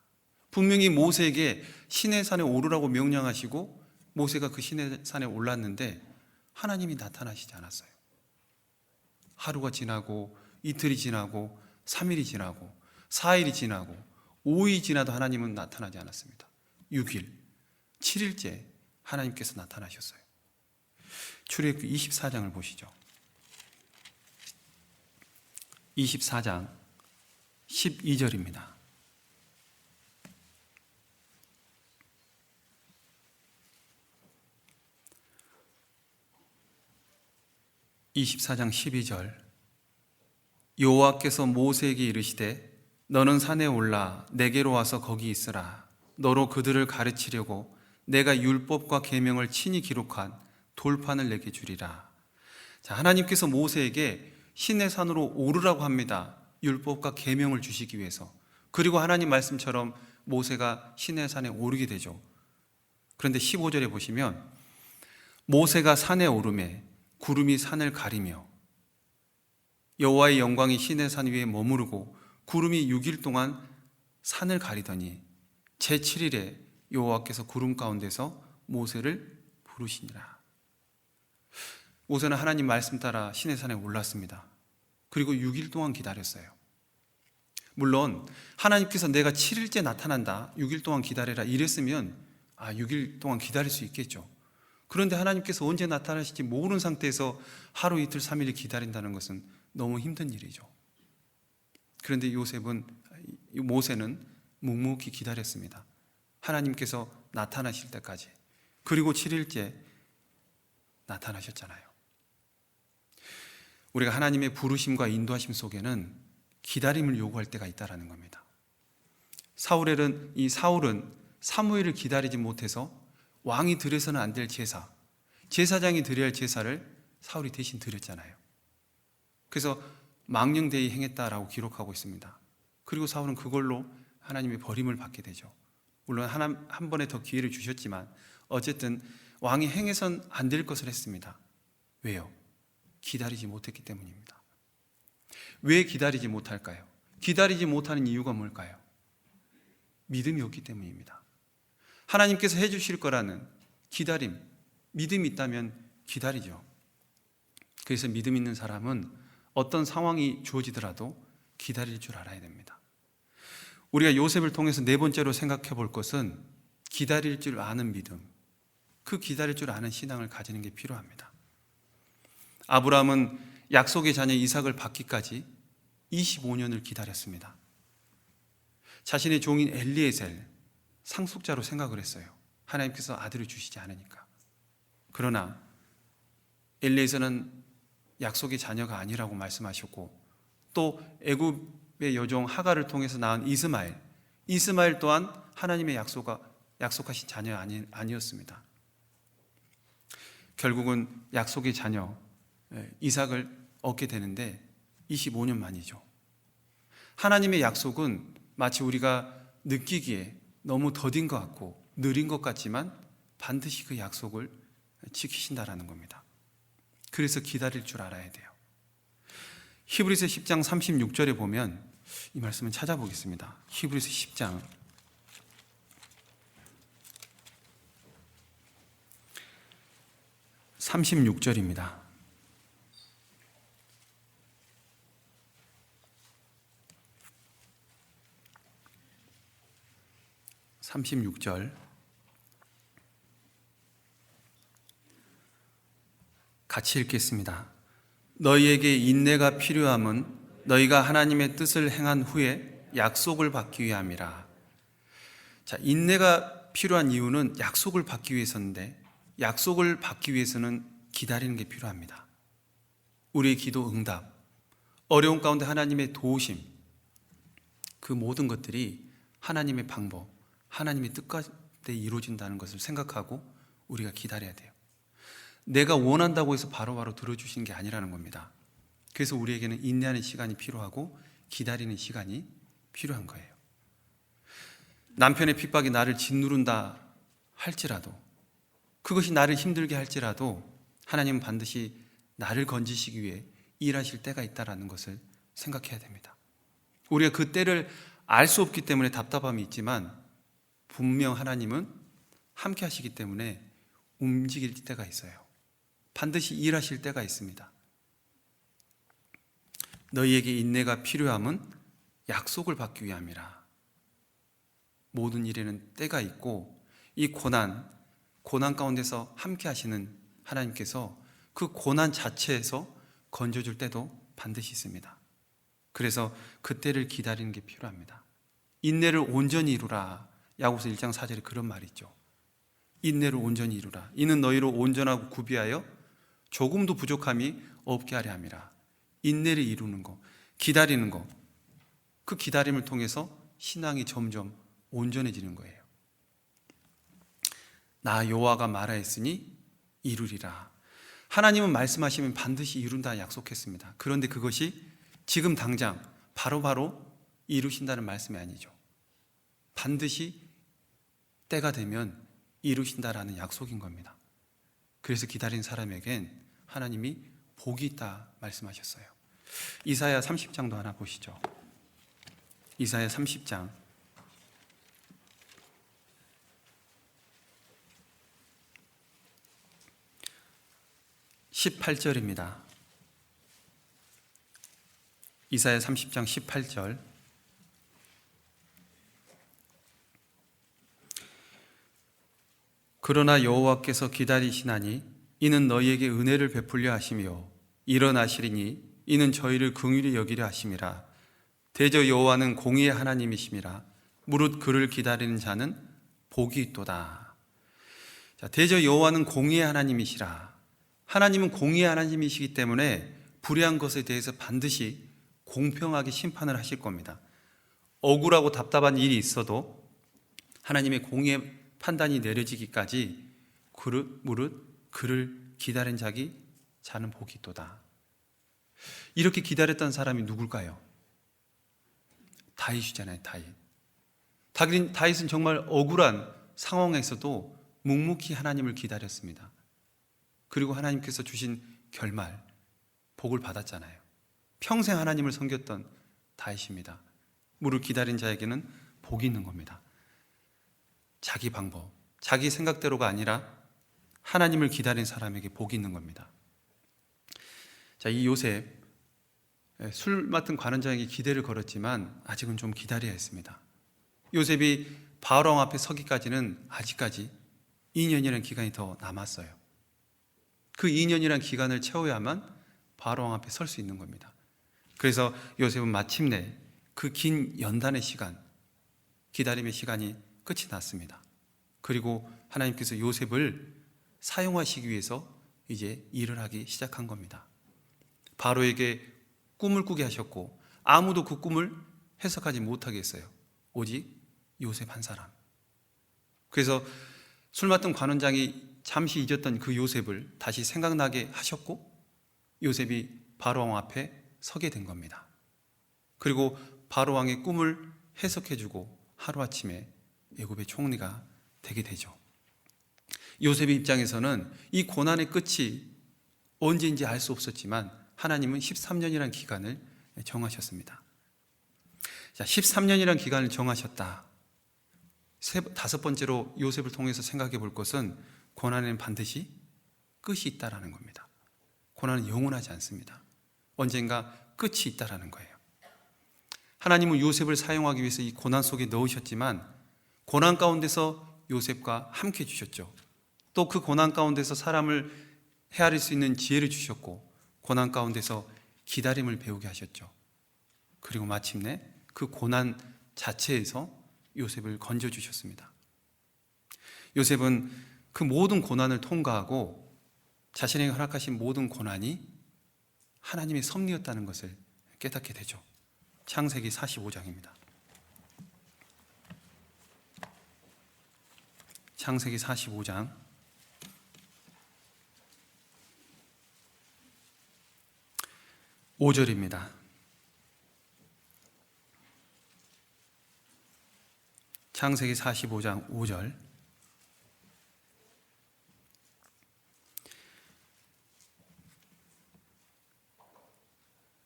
분명히 모세에게 시내산에 오르라고 명령하시고 모세가 그 시내산에 올랐는데 하나님이 나타나시지 않았어요. 하루가 지나고 이틀이 지나고 3일이 지나고 4일이 지나고 5일이 지나도 하나님은 나타나지 않았습니다. 6일, 7일째 하나님께서 나타나셨어요. 출애굽기 24장을 보시죠. 24장 12절입니다. (24장 12절) 여호와께서 모세에게 이르시되 너는 산에 올라 내게로 와서 거기 있으라. 너로 그들을 가르치려고 내가 율법과 계명을 친히 기록한 돌판을 내게 주리라. 자, 하나님께서 모세에게 시내산으로 오르라고 합니다. 율법과 계명을 주시기 위해서. 그리고 하나님 말씀처럼 모세가 시내산에 오르게 되죠. 그런데 15절에 보시면 모세가 산에 오르매 구름이 산을 가리며 여호와의 영광이 시내산 위에 머무르고 구름이 6일 동안 산을 가리더니 제7일에 여호와께서 구름 가운데서 모세를 부르시니라. 모세는 하나님 말씀 따라 시내산에 올랐습니다. 그리고 6일 동안 기다렸어요. 물론 하나님께서 내가 7일째 나타난다, 6일 동안 기다려라 이랬으면 6일 동안 기다릴 수 있겠죠. 그런데 하나님께서 언제 나타나실지 모르는 상태에서 하루 이틀 3일을 기다린다는 것은 너무 힘든 일이죠. 그런데 모세는 묵묵히 기다렸습니다. 하나님께서 나타나실 때까지. 그리고 7일째 나타나셨잖아요. 우리가 하나님의 부르심과 인도하심 속에는 기다림을 요구할 때가 있다는 겁니다. 사울은 사무엘을 기다리지 못해서 왕이 드려서는 안 될 제사장이 드려야 할 제사를 사울이 대신 드렸잖아요. 그래서 망령되이 행했다라고 기록하고 있습니다. 그리고 사울은 그걸로 하나님의 버림을 받게 되죠. 물론 한 번에 더 기회를 주셨지만 어쨌든 왕이 행해선 안 될 것을 했습니다. 왜요? 기다리지 못했기 때문입니다. 왜 기다리지 못할까요? 기다리지 못하는 이유가 뭘까요? 믿음이 없기 때문입니다. 하나님께서 해주실 거라는 기다림, 믿음이 있다면 기다리죠. 그래서 믿음 있는 사람은 어떤 상황이 주어지더라도 기다릴 줄 알아야 됩니다. 우리가 요셉을 통해서 네 번째로 생각해 볼 것은 기다릴 줄 아는 믿음, 그 기다릴 줄 아는 신앙을 가지는 게 필요합니다. 아브라함은 약속의 자녀 이삭을 받기까지 25년을 기다렸습니다. 자신의 종인 엘리에셀 상속자로 생각을 했어요. 하나님께서 아들을 주시지 않으니까. 그러나 엘리에셀은 약속의 자녀가 아니라고 말씀하셨고 또 애굽의 여종 하갈을 통해서 낳은 이스마엘 또한 하나님의 약속하신 자녀 아니었습니다. 결국은 약속의 자녀 이삭을 얻게 되는데 25년 만이죠. 하나님의 약속은 마치 우리가 느끼기에 너무 더딘 것 같고 느린 것 같지만 반드시 그 약속을 지키신다라는 겁니다. 그래서 기다릴 줄 알아야 돼요. 히브리서 10장 36절에 보면 이 말씀을 찾아보겠습니다. 히브리서 10장 36절입니다. 같이 읽겠습니다. 너희에게 인내가 필요함은 너희가 하나님의 뜻을 행한 후에 약속을 받기 위함이라. 자, 인내가 필요한 이유는 약속을 받기 위해서인데 약속을 받기 위해서는 기다리는 게 필요합니다. 우리의 기도 응답, 어려운 가운데 하나님의 도우심, 그 모든 것들이 하나님의 방법, 하나님의 뜻 가운데 이루어진다는 것을 생각하고 우리가 기다려야 돼요. 내가 원한다고 해서 바로바로 들어주시는 게 아니라는 겁니다. 그래서 우리에게는 인내하는 시간이 필요하고 기다리는 시간이 필요한 거예요. 남편의 핍박이 나를 짓누른다 할지라도, 그것이 나를 힘들게 할지라도 하나님은 반드시 나를 건지시기 위해 일하실 때가 있다는 것을 생각해야 됩니다. 우리가 그 때를 알 수 없기 때문에 답답함이 있지만 분명 하나님은 함께 하시기 때문에 움직일 때가 있어요. 반드시 일하실 때가 있습니다. 너희에게 인내가 필요함은 약속을 받기 위함이라. 모든 일에는 때가 있고 이 고난 가운데서 함께 하시는 하나님께서 그 고난 자체에서 건져줄 때도 반드시 있습니다. 그래서 그 때를 기다리는 게 필요합니다. 인내를 온전히 이루라. 야고보서 1장 4절에 그런 말이 있죠. 인내를 온전히 이루라. 이는 너희로 온전하고 구비하여 조금도 부족함이 없게 하려 함이라. 인내를 이루는 것, 기다리는 것, 그 기다림을 통해서 신앙이 점점 온전해지는 거예요. 나 여호와가 말하였으니 이루리라. 하나님은 말씀하시면 반드시 이룬다 약속했습니다. 그런데 그것이 지금 당장 바로바로 이루신다는 말씀이 아니죠. 반드시 때가 되면 이루신다라는 약속인 겁니다. 그래서 기다린 사람에겐 하나님이 복이 있다 말씀하셨어요. 이사야 30장도 하나 보시죠. 이사야 30장 18절입니다. 이사야 30장 18절. 그러나 여호와께서 기다리시나니 이는 너희에게 은혜를 베풀려 하시며 일어나시리니 이는 저희를 긍휼히 여기려 하심이라. 대저 여호와는 공의의 하나님이심이라. 무릇 그를 기다리는 자는 복이 있도다. 자, 대저 여호와는 공의의 하나님이시라. 하나님은 공의의 하나님이시기 때문에 불의한 것에 대해서 반드시 공평하게 심판을 하실 겁니다. 억울하고 답답한 일이 있어도 하나님의 공의의 판단이 내려지기까지 무릇 그를 기다린 자는 복이 있도다. 이렇게 기다렸던 사람이 누굴까요? 다윗이잖아요. 다윗은 정말 억울한 상황에서도 묵묵히 하나님을 기다렸습니다. 그리고 하나님께서 주신 결말, 복을 받았잖아요. 평생 하나님을 섬겼던 다윗입니다. 무릇 기다린 자에게는 복이 있는 겁니다. 자기 방법, 자기 생각대로가 아니라 하나님을 기다린 사람에게 복이 있는 겁니다. 자, 이 요셉, 술 맡은 관원장에게 기대를 걸었지만 아직은 좀 기다려야 했습니다. 요셉이 바로왕 앞에 서기까지는 아직까지 2년이라는 기간이 더 남았어요. 그 2년이라는 기간을 채워야만 바로왕 앞에 설 수 있는 겁니다. 그래서 요셉은 마침내 그 긴 연단의 시간, 기다림의 시간이 끝이 났습니다. 그리고 하나님께서 요셉을 사용하시기 위해서 이제 일을 하기 시작한 겁니다. 바로에게 꿈을 꾸게 하셨고 아무도 그 꿈을 해석하지 못하게 했어요. 오직 요셉 한 사람. 그래서 술 맡은 관원장이 잠시 잊었던 그 요셉을 다시 생각나게 하셨고 요셉이 바로왕 앞에 서게 된 겁니다. 그리고 바로왕의 꿈을 해석해주고 하루아침에 애굽의 총리가 되게 되죠. 요셉의 입장에서는 이 고난의 끝이 언제인지 알 수 없었지만 하나님은 13년이라는 기간을 정하셨습니다. 자, 13년이라는 기간을 정하셨다. 다섯 번째로 요셉을 통해서 생각해 볼 것은 고난에는 반드시 끝이 있다라는 겁니다. 고난은 영원하지 않습니다. 언젠가 끝이 있다라는 거예요. 하나님은 요셉을 사용하기 위해서 이 고난 속에 넣으셨지만 고난 가운데서 요셉과 함께 주셨죠. 또 그 고난 가운데서 사람을 헤아릴 수 있는 지혜를 주셨고 고난 가운데서 기다림을 배우게 하셨죠. 그리고 마침내 그 고난 자체에서 요셉을 건져주셨습니다. 요셉은 그 모든 고난을 통과하고 자신에게 허락하신 모든 고난이 하나님의 섭리였다는 것을 깨닫게 되죠. 창세기 45장입니다. 창세기 45장 5절입니다. 창세기 45장 5절.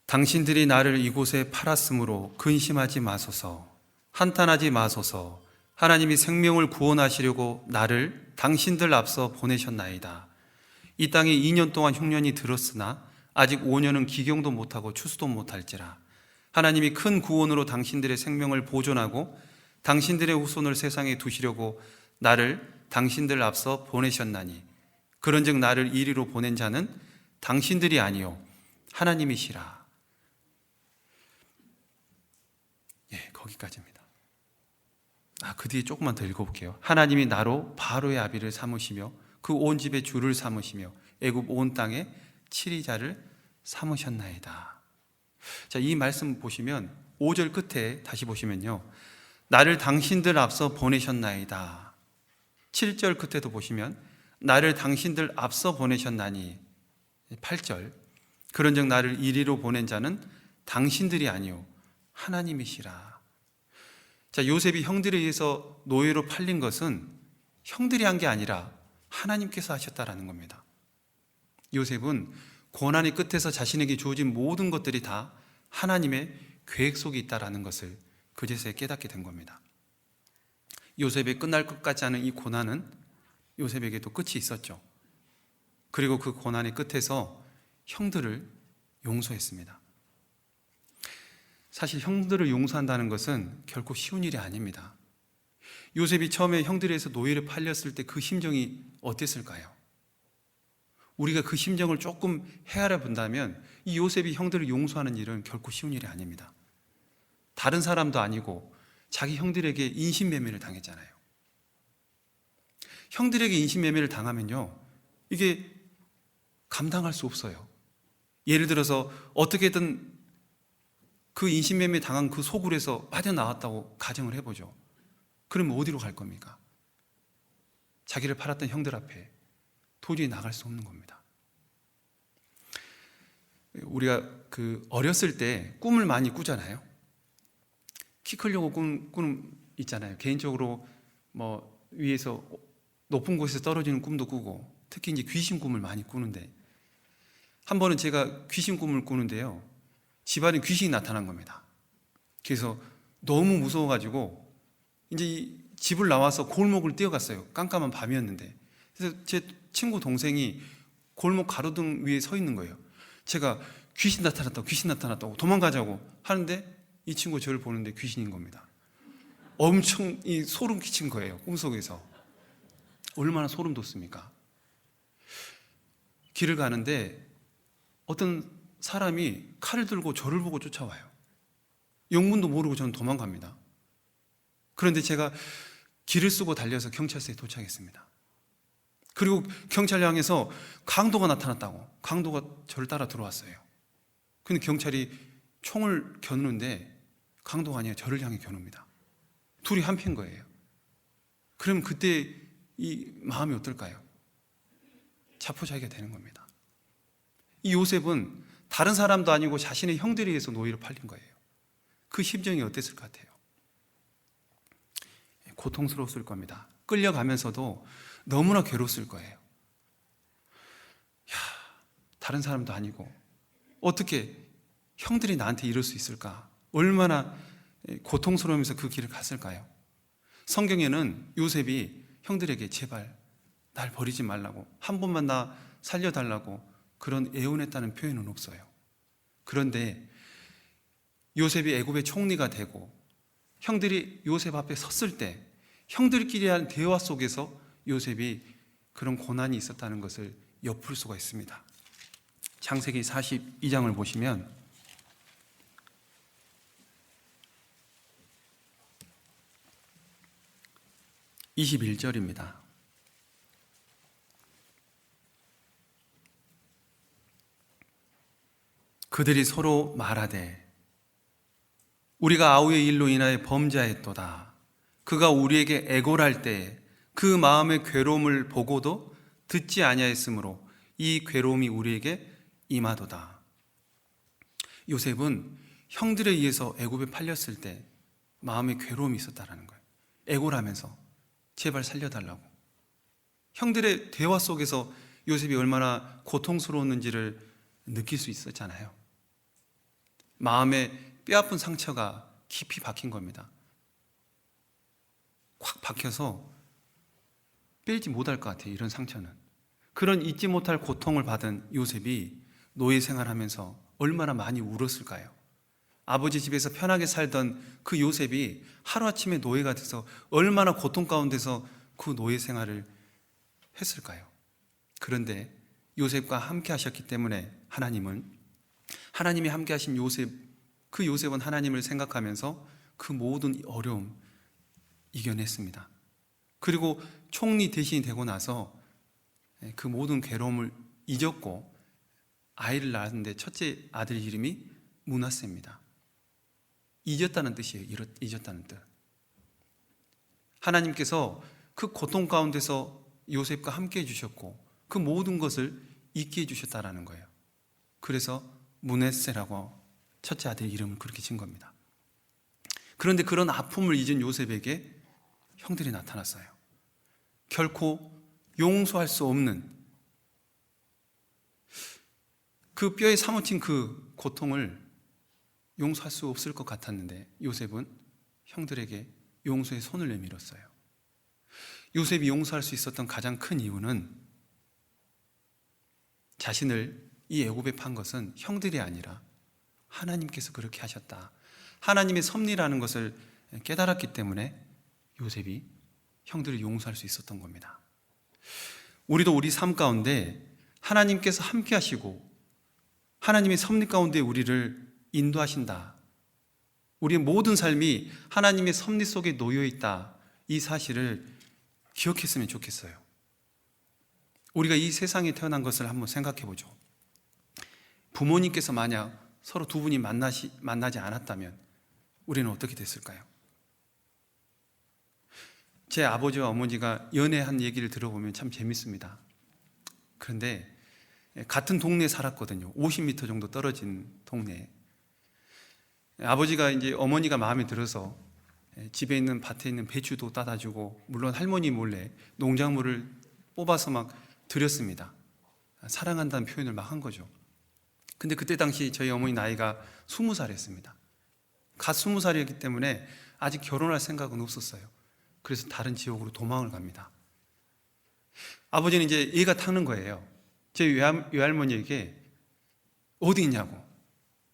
당신들이 나를 이곳에 팔았으므로 근심하지 마소서, 한탄하지 마소서. 하나님이 생명을 구원하시려고 나를 당신들 앞서 보내셨나이다. 이 땅에 2년 동안 흉년이 들었으나 아직 5년은 기경도 못하고 추수도 못할지라. 하나님이 큰 구원으로 당신들의 생명을 보존하고 당신들의 후손을 세상에 두시려고 나를 당신들 앞서 보내셨나니, 그런즉 나를 이리로 보낸 자는 당신들이 아니요 하나님이시라. 거기까지입니다. 그 뒤에 조금만 더 읽어볼게요. 하나님이 나로 바로의 아비를 삼으시며 그 온 집의 주를 삼으시며 애굽 온 땅에 치리자를 삼으셨나이다. 자, 이 말씀 보시면 5절 끝에 다시 보시면요, 나를 당신들 앞서 보내셨나이다. 7절 끝에도 보시면 나를 당신들 앞서 보내셨나니. 8절, 그런즉 나를 이리로 보낸 자는 당신들이 아니요 하나님이시라. 자, 요셉이 형들에 의해서 노예로 팔린 것은 형들이 한 게 아니라 하나님께서 하셨다라는 겁니다. 요셉은 고난의 끝에서 자신에게 주어진 모든 것들이 다 하나님의 계획 속에 있다라는 것을 그제서야 깨닫게 된 겁니다. 요셉의 끝날 것 같지 않은 이 고난은 요셉에게도 끝이 있었죠. 그리고 그 고난의 끝에서 형들을 용서했습니다. 사실 형들을 용서한다는 것은 결코 쉬운 일이 아닙니다. 요셉이 처음에 형들에서 노예를 팔렸을 때 그 심정이 어땠을까요? 우리가 그 심정을 조금 헤아려 본다면 이 요셉이 형들을 용서하는 일은 결코 쉬운 일이 아닙니다. 다른 사람도 아니고 자기 형들에게 인신매매를 당했잖아요. 형들에게 인신매매를 당하면요, 이게 감당할 수 없어요. 예를 들어서 어떻게든 그 인신매매 당한 그 소굴에서 빠져나왔다고 가정을 해보죠. 그러면 어디로 갈 겁니까? 자기를 팔았던 형들 앞에 도저히 나갈 수 없는 겁니다. 우리가 어렸을 때 꿈을 많이 꾸잖아요. 키 크려고 꾸는 있잖아요. 개인적으로 위에서 높은 곳에서 떨어지는 꿈도 꾸고, 특히 이제 귀신 꿈을 많이 꾸는데, 한 번은 제가 귀신 꿈을 꾸는데요, 집안에 귀신이 나타난 겁니다. 그래서 너무 무서워가지고 이제 집을 나와서 골목을 뛰어갔어요. 깜깜한 밤이었는데. 그래서 제 친구 동생이 골목 가로등 위에 서 있는 거예요. 제가 귀신 나타났다고 도망가자고 하는데 이 친구가 저를 보는데 귀신인 겁니다. 엄청 소름 끼친 거예요. 꿈속에서. 얼마나 소름 돋습니까? 길을 가는데 어떤 사람이 칼을 들고 저를 보고 쫓아와요. 영문도 모르고 저는 도망갑니다. 그런데 제가 길을 쓰고 달려서 경찰서에 도착했습니다. 그리고 경찰 향해서 강도가 나타났다고, 강도가 저를 따라 들어왔어요. 근데 경찰이 총을 겨누는데 강도가 아니라 저를 향해 겨눕니다. 둘이 한패인 거예요. 그럼 그때 이 마음이 어떨까요? 자포자기가 되는 겁니다. 이 요셉은 다른 사람도 아니고 자신의 형들에 의해서 노예로 팔린 거예요. 그 심정이 어땠을 것 같아요? 고통스러웠을 겁니다. 끌려가면서도 너무나 괴로웠을 거예요. 다른 사람도 아니고 어떻게 형들이 나한테 이럴 수 있을까? 얼마나 고통스러우면서 그 길을 갔을까요? 성경에는 요셉이 형들에게 제발 날 버리지 말라고, 한 번만 나 살려달라고 그런 애원했다는 표현은 없어요. 그런데 요셉이 애굽의 총리가 되고 형들이 요셉 앞에 섰을 때 형들끼리 한 대화 속에서 요셉이 그런 고난이 있었다는 것을 엿볼 수가 있습니다. 창세기 42장을 보시면 21절입니다. 그들이 서로 말하되 우리가 아우의 일로 인하여 범죄하였도다. 그가 우리에게 애걸할 때 그 마음의 괴로움을 보고도 듣지 아니하였으므로 이 괴로움이 우리에게 임하도다. 요셉은 형들에 의해서 애굽에 팔렸을 때 마음의 괴로움이 있었다라는 거예요. 애골하면서 제발 살려달라고. 형들의 대화 속에서 요셉이 얼마나 고통스러웠는지를 느낄 수 있었잖아요. 마음에 뼈아픈 상처가 깊이 박힌 겁니다. 꽉 박혀서 빼지 못할 것 같아요, 이런 상처는. 그런 잊지 못할 고통을 받은 요셉이 노예 생활하면서 얼마나 많이 울었을까요? 아버지 집에서 편하게 살던 그 요셉이 하루아침에 노예가 돼서 얼마나 고통 가운데서 그 노예 생활을 했을까요? 그런데 요셉과 함께 하셨기 때문에 하나님이 함께 하신 요셉, 그 요셉은 하나님을 생각하면서 그 모든 어려움 이겨냈습니다. 그리고 총리 대신이 되고 나서 그 모든 괴로움을 잊었고 아이를 낳았는데 첫째 아들 이름이 므낫세입니다. 잊었다는 뜻이에요. 잊었다는 뜻. 하나님께서 그 고통 가운데서 요셉과 함께 해주셨고 그 모든 것을 잊게 해주셨다라는 거예요. 그래서 므낫세라고 첫째 아들 이름을 그렇게 진 겁니다. 그런데 그런 아픔을 잊은 요셉에게 형들이 나타났어요. 결코 용서할 수 없는 그 뼈에 사무친 그 고통을 용서할 수 없을 것 같았는데 요셉은 형들에게 용서의 손을 내밀었어요. 요셉이 용서할 수 있었던 가장 큰 이유는 자신을 이 애굽에 판 것은 형들이 아니라 하나님께서 그렇게 하셨다. 하나님의 섭리라는 것을 깨달았기 때문에 요셉이 형들을 용서할 수 있었던 겁니다. 우리도 우리 삶 가운데 하나님께서 함께 하시고 하나님의 섭리 가운데 우리를 인도하신다. 우리의 모든 삶이 하나님의 섭리 속에 놓여 있다. 이 사실을 기억했으면 좋겠어요. 우리가 이 세상에 태어난 것을 한번 생각해 보죠. 부모님께서 만약 서로 두 분이 만나지 않았다면 우리는 어떻게 됐을까요? 제 아버지와 어머니가 연애한 얘기를 들어보면 참 재밌습니다. 그런데 같은 동네에 살았거든요. 50m 정도 떨어진 동네에. 아버지가 이제 어머니가 마음에 들어서 집에 있는 밭에 있는 배추도 따다 주고 물론 할머니 몰래 농작물을 뽑아서 막 드렸습니다. 사랑한다는 표현을 막 한 거죠. 근데 그때 당시 저희 어머니 나이가 20살이었습니다. 갓 20살이었기 때문에 아직 결혼할 생각은 없었어요. 그래서 다른 지역으로 도망을 갑니다. 아버지는 이제 애가 타는 거예요. 제 외할머니에게 어디 있냐고.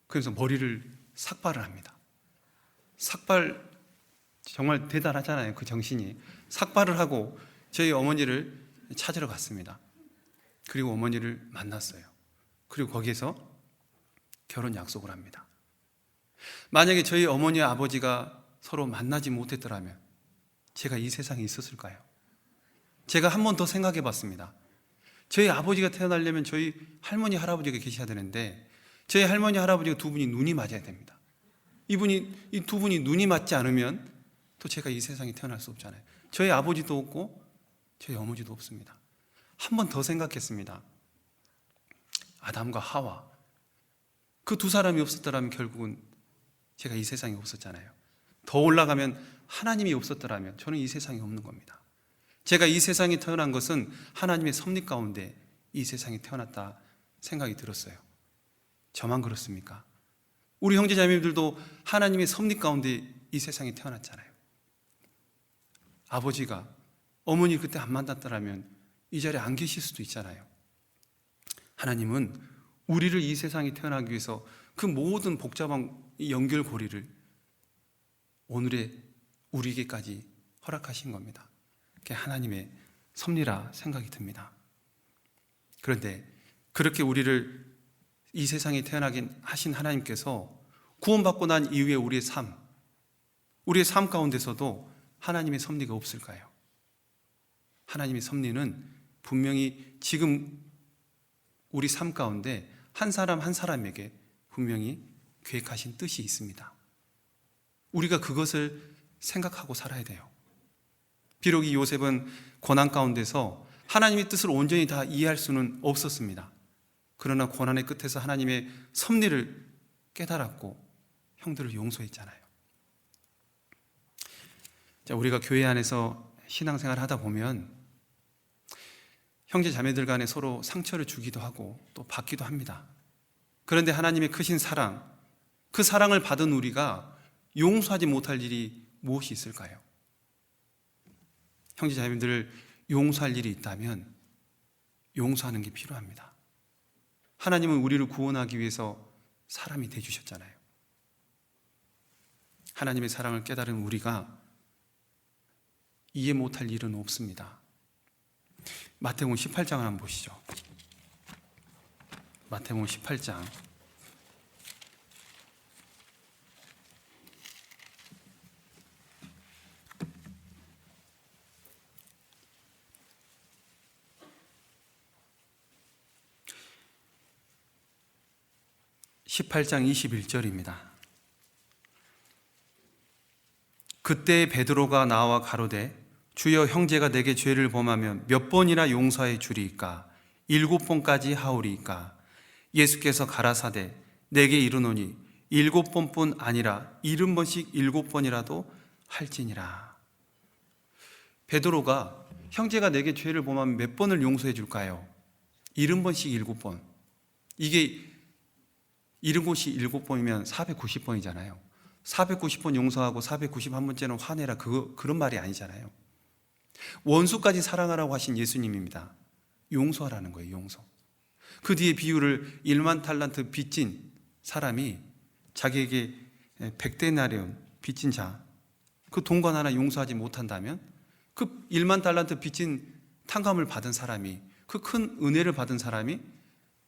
그래서 머리를 삭발을 합니다. 삭발 정말 대단하잖아요. 그 정신이. 삭발을 하고 저희 어머니를 찾으러 갔습니다. 그리고 어머니를 만났어요. 그리고 거기에서 결혼 약속을 합니다. 만약에 저희 어머니와 아버지가 서로 만나지 못했더라면 제가 이 세상에 있었을까요? 제가 한 번 더 생각해 봤습니다. 저희 아버지가 태어나려면 저희 할머니, 할아버지가 계셔야 되는데 저희 할머니, 할아버지가 두 분이 눈이 맞아야 됩니다. 이 두 분이 눈이 맞지 않으면 또 제가 이 세상에 태어날 수 없잖아요. 저희 아버지도 없고 저희 어머니도 없습니다. 한 번 더 생각했습니다. 아담과 하와 그 두 사람이 없었더라면 결국은 제가 이 세상에 없었잖아요. 더 올라가면 하나님이 없었더라면 저는 이 세상에 없는 겁니다. 제가 이 세상에 태어난 것은 하나님의 섭리 가운데 이 세상에 태어났다 생각이 들었어요. 저만 그렇습니까? 우리 형제자매들도 하나님의 섭리 가운데 이 세상에 태어났잖아요. 아버지가 어머니 그때 안 만났더라면 이 자리에 안 계실 수도 있잖아요. 하나님은 우리를 이 세상에 태어나기 위해서 그 모든 복잡한 연결고리를 오늘의 우리에게까지 허락하신 겁니다. 그게 하나님의 섭리라 생각이 듭니다. 그런데 그렇게 우리를 이 세상에 태어나게 하신 하나님께서 구원받고 난 이후에 우리의 삶 가운데서도 하나님의 섭리가 없을까요? 하나님의 섭리는 분명히 지금 우리 삶 가운데 한 사람 한 사람에게 분명히 계획하신 뜻이 있습니다. 우리가 그것을 생각하고 살아야 돼요. 비록 이 요셉은 고난 가운데서 하나님의 뜻을 온전히 다 이해할 수는 없었습니다. 그러나 고난의 끝에서 하나님의 섭리를 깨달았고 형들을 용서했잖아요. 자, 우리가 교회 안에서 신앙생활 하다 보면 형제 자매들 간에 서로 상처를 주기도 하고 또 받기도 합니다. 그런데 하나님의 크신 사랑, 그 사랑을 받은 우리가 용서하지 못할 일이 무엇이 있을까요? 형제 자매들을 용서할 일이 있다면 용서하는 게 필요합니다. 하나님은 우리를 구원하기 위해서 사람이 되어주셨잖아요. 하나님의 사랑을 깨달은 우리가 이해 못할 일은 없습니다. 마태복음 18장을 한번 보시죠. 마태복음 18장 18장 21절입니다. 그때 베드로가 나와 가로되 주여 형제가 내게 죄를 범하면 몇 번이나 용서해 주리이까? 7번까지 하오리이까? 예수께서 가라사대 내게 이르노니 7번뿐 아니라 70번씩 7번이라도 할지니라. 베드로가 형제가 내게 죄를 범하면 몇 번을 용서해 줄까요? 70번씩 7번. 이게 70곳이 7번이면 490번이잖아요. 490번 용서하고 491번째는 화내라, 그런 말이 아니잖아요. 원수까지 사랑하라고 하신 예수님입니다. 용서하라는 거예요, 용서. 그 뒤에 비유를 1만 탈란트 빚진 사람이 자기에게 100데나리온 빚진 자, 그 돈관 하나 용서하지 못한다면 그 1만 달란트 빚진 탕감을 받은 사람이, 그 큰 은혜를 받은 사람이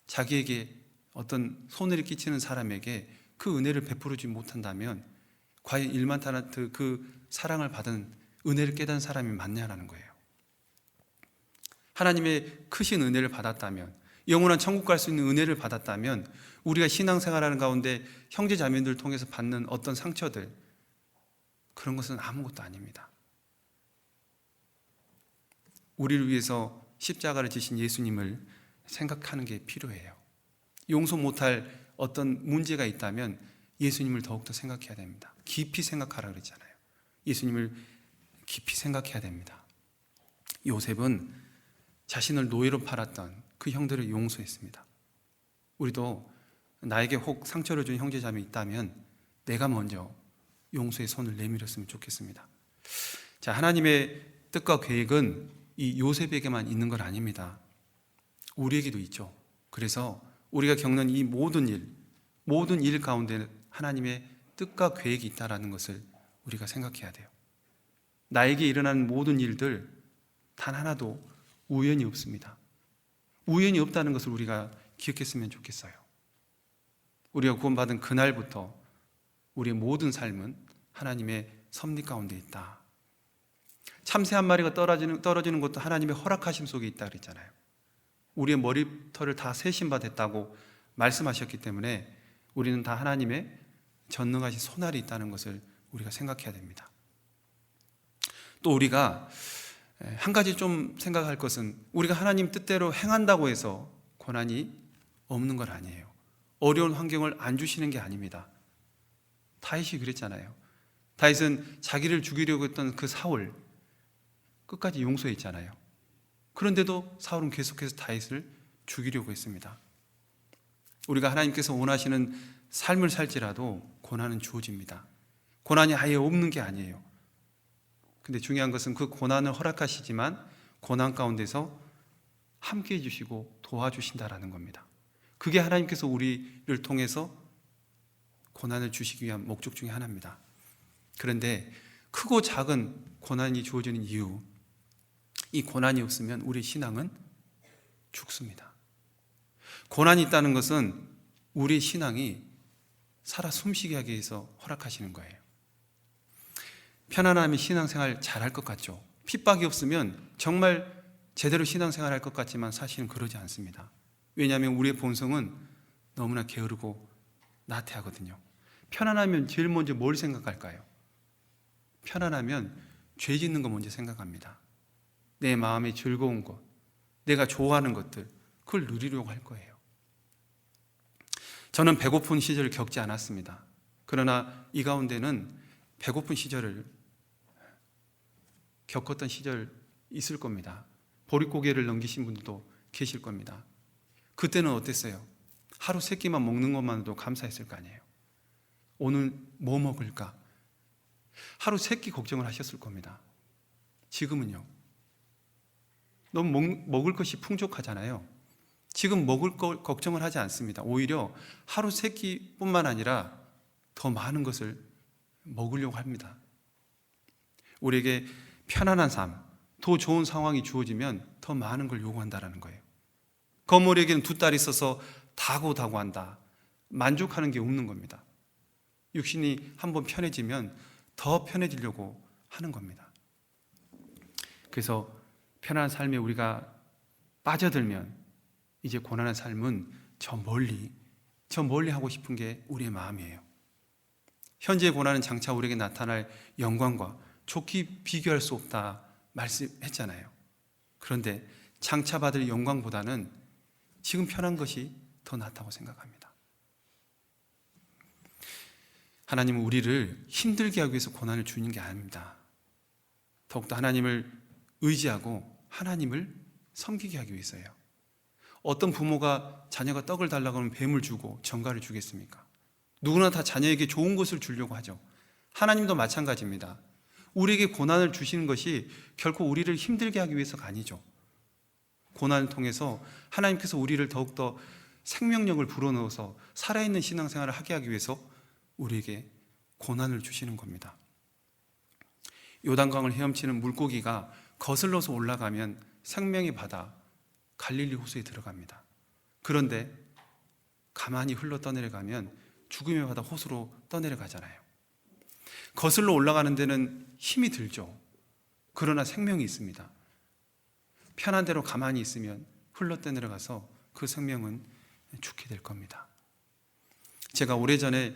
자기에게 어떤 손해를 끼치는 사람에게 그 은혜를 베풀어주지 못한다면 과연 1만 달란트 그 사랑을 받은 은혜를 깨달은 사람이 맞냐라는 거예요. 하나님의 크신 은혜를 받았다면, 영원한 천국 갈 수 있는 은혜를 받았다면 우리가 신앙생활하는 가운데 형제 자매들을 통해서 받는 어떤 상처들, 그런 것은 아무것도 아닙니다. 우리를 위해서 십자가를 지신 예수님을 생각하는 게 필요해요. 용서 못할 어떤 문제가 있다면 예수님을 더욱더 생각해야 됩니다. 깊이 생각하라 그랬잖아요. 예수님을 깊이 생각해야 됩니다. 요셉은 자신을 노예로 팔았던 그 형들을 용서했습니다. 우리도 나에게 혹 상처를 준 형제자매 있다면 내가 먼저 용서의 손을 내밀었으면 좋겠습니다. 자, 하나님의 뜻과 계획은 이 요셉에게만 있는 건 아닙니다. 우리에게도 있죠. 그래서 우리가 겪는 이 모든 일 가운데 하나님의 뜻과 계획이 있다는 것을 우리가 생각해야 돼요. 나에게 일어나는 모든 일들 단 하나도 우연이 없습니다. 우연이 없다는 것을 우리가 기억했으면 좋겠어요. 우리가 구원받은 그날부터 우리의 모든 삶은 하나님의 섭리 가운데 있다. 참새 한 마리가 떨어지는 것도 하나님의 허락하심 속에 있다 그랬잖아요. 우리의 머리털을 다 세신 바 됐다고 말씀하셨기 때문에 우리는 다 하나님의 전능하신 손아래 있다는 것을 우리가 생각해야 됩니다. 또 우리가 한 가지 좀 생각할 것은, 우리가 하나님 뜻대로 행한다고 해서 고난이 없는 건 아니에요. 어려운 환경을 안 주시는 게 아닙니다. 다윗이 그랬잖아요. 다윗은 자기를 죽이려고 했던 그 사울 끝까지 용서했잖아요. 그런데도 사울은 계속해서 다윗을 죽이려고 했습니다. 우리가 하나님께서 원하시는 삶을 살지라도 고난은 주어집니다. 고난이 아예 없는 게 아니에요. 근데 중요한 것은 그 고난을 허락하시지만 고난 가운데서 함께 해주시고 도와주신다라는 겁니다. 그게 하나님께서 우리를 통해서 고난을 주시기 위한 목적 중에 하나입니다. 그런데 크고 작은 고난이 주어지는 이유, 이 고난이 없으면 우리 신앙은 죽습니다. 고난이 있다는 것은 우리 신앙이 살아 숨쉬게 하기 위해서 허락하시는 거예요. 편안함이 신앙생활 잘할 것 같죠? 핍박이 없으면 정말 제대로 신앙생활 할 것 같지만 사실은 그러지 않습니다. 왜냐하면 우리의 본성은 너무나 게으르고 나태하거든요. 편안하면 제일 먼저 뭘 생각할까요? 편안하면 죄 짓는 거 먼저 생각합니다. 내 마음에 즐거운 것, 내가 좋아하는 것들, 그걸 누리려고 할 거예요. 저는 배고픈 시절을 겪지 않았습니다. 그러나 이 가운데는 배고픈 시절을 겪었던 시절 있을 겁니다. 보릿고개를 넘기신 분들도 계실 겁니다. 그때는 어땠어요? 하루 세 끼만 먹는 것만으로도 감사했을 거 아니에요. 오늘 뭐 먹을까? 하루 세 끼 걱정을 하셨을 겁니다. 지금은요. 너무 먹을 것이 풍족하잖아요. 지금 먹을 걸 걱정을 하지 않습니다. 오히려 하루 세 끼뿐만 아니라 더 많은 것을 먹으려고 합니다. 우리에게 편안한 삶, 더 좋은 상황이 주어지면 더 많은 걸 요구한다는 거예요. 거물에게는 두 딸이 있어서 다고다고 한다. 만족하는 게 없는 겁니다. 육신이 한번 편해지면 더 편해지려고 하는 겁니다. 그래서 편안한 삶에 우리가 빠져들면 이제 고난의 삶은 저 멀리 하고 싶은 게 우리의 마음이에요. 현재의 고난은 장차 우리에게 나타날 영광과 좋게 비교할 수 없다 말씀했잖아요. 그런데 장차 받을 영광보다는 지금 편한 것이 더 낫다고 생각합니다. 하나님은 우리를 힘들게 하기 위해서 고난을 주는 게 아닙니다. 더욱더 하나님을 의지하고 하나님을 섬기게 하기 위해서예요. 어떤 부모가 자녀가 떡을 달라고 하면 뱀을 주고 전갈을 주겠습니까? 누구나 다 자녀에게 좋은 것을 주려고 하죠. 하나님도 마찬가지입니다. 우리에게 고난을 주시는 것이 결코 우리를 힘들게 하기 위해서가 아니죠. 고난을 통해서 하나님께서 우리를 더욱더 생명력을 불어넣어서 살아있는 신앙생활을 하게 하기 위해서 우리에게 고난을 주시는 겁니다. 요단강을 헤엄치는 물고기가 거슬러서 올라가면 생명의 바다 갈릴리 호수에 들어갑니다. 그런데 가만히 흘러 떠내려가면 죽음의 바다 호수로 떠내려가잖아요. 거슬러 올라가는 데는 힘이 들죠. 그러나 생명이 있습니다. 편한 대로 가만히 있으면 흘러 떠내려가서 그 생명은 죽게 될 겁니다. 제가 오래전에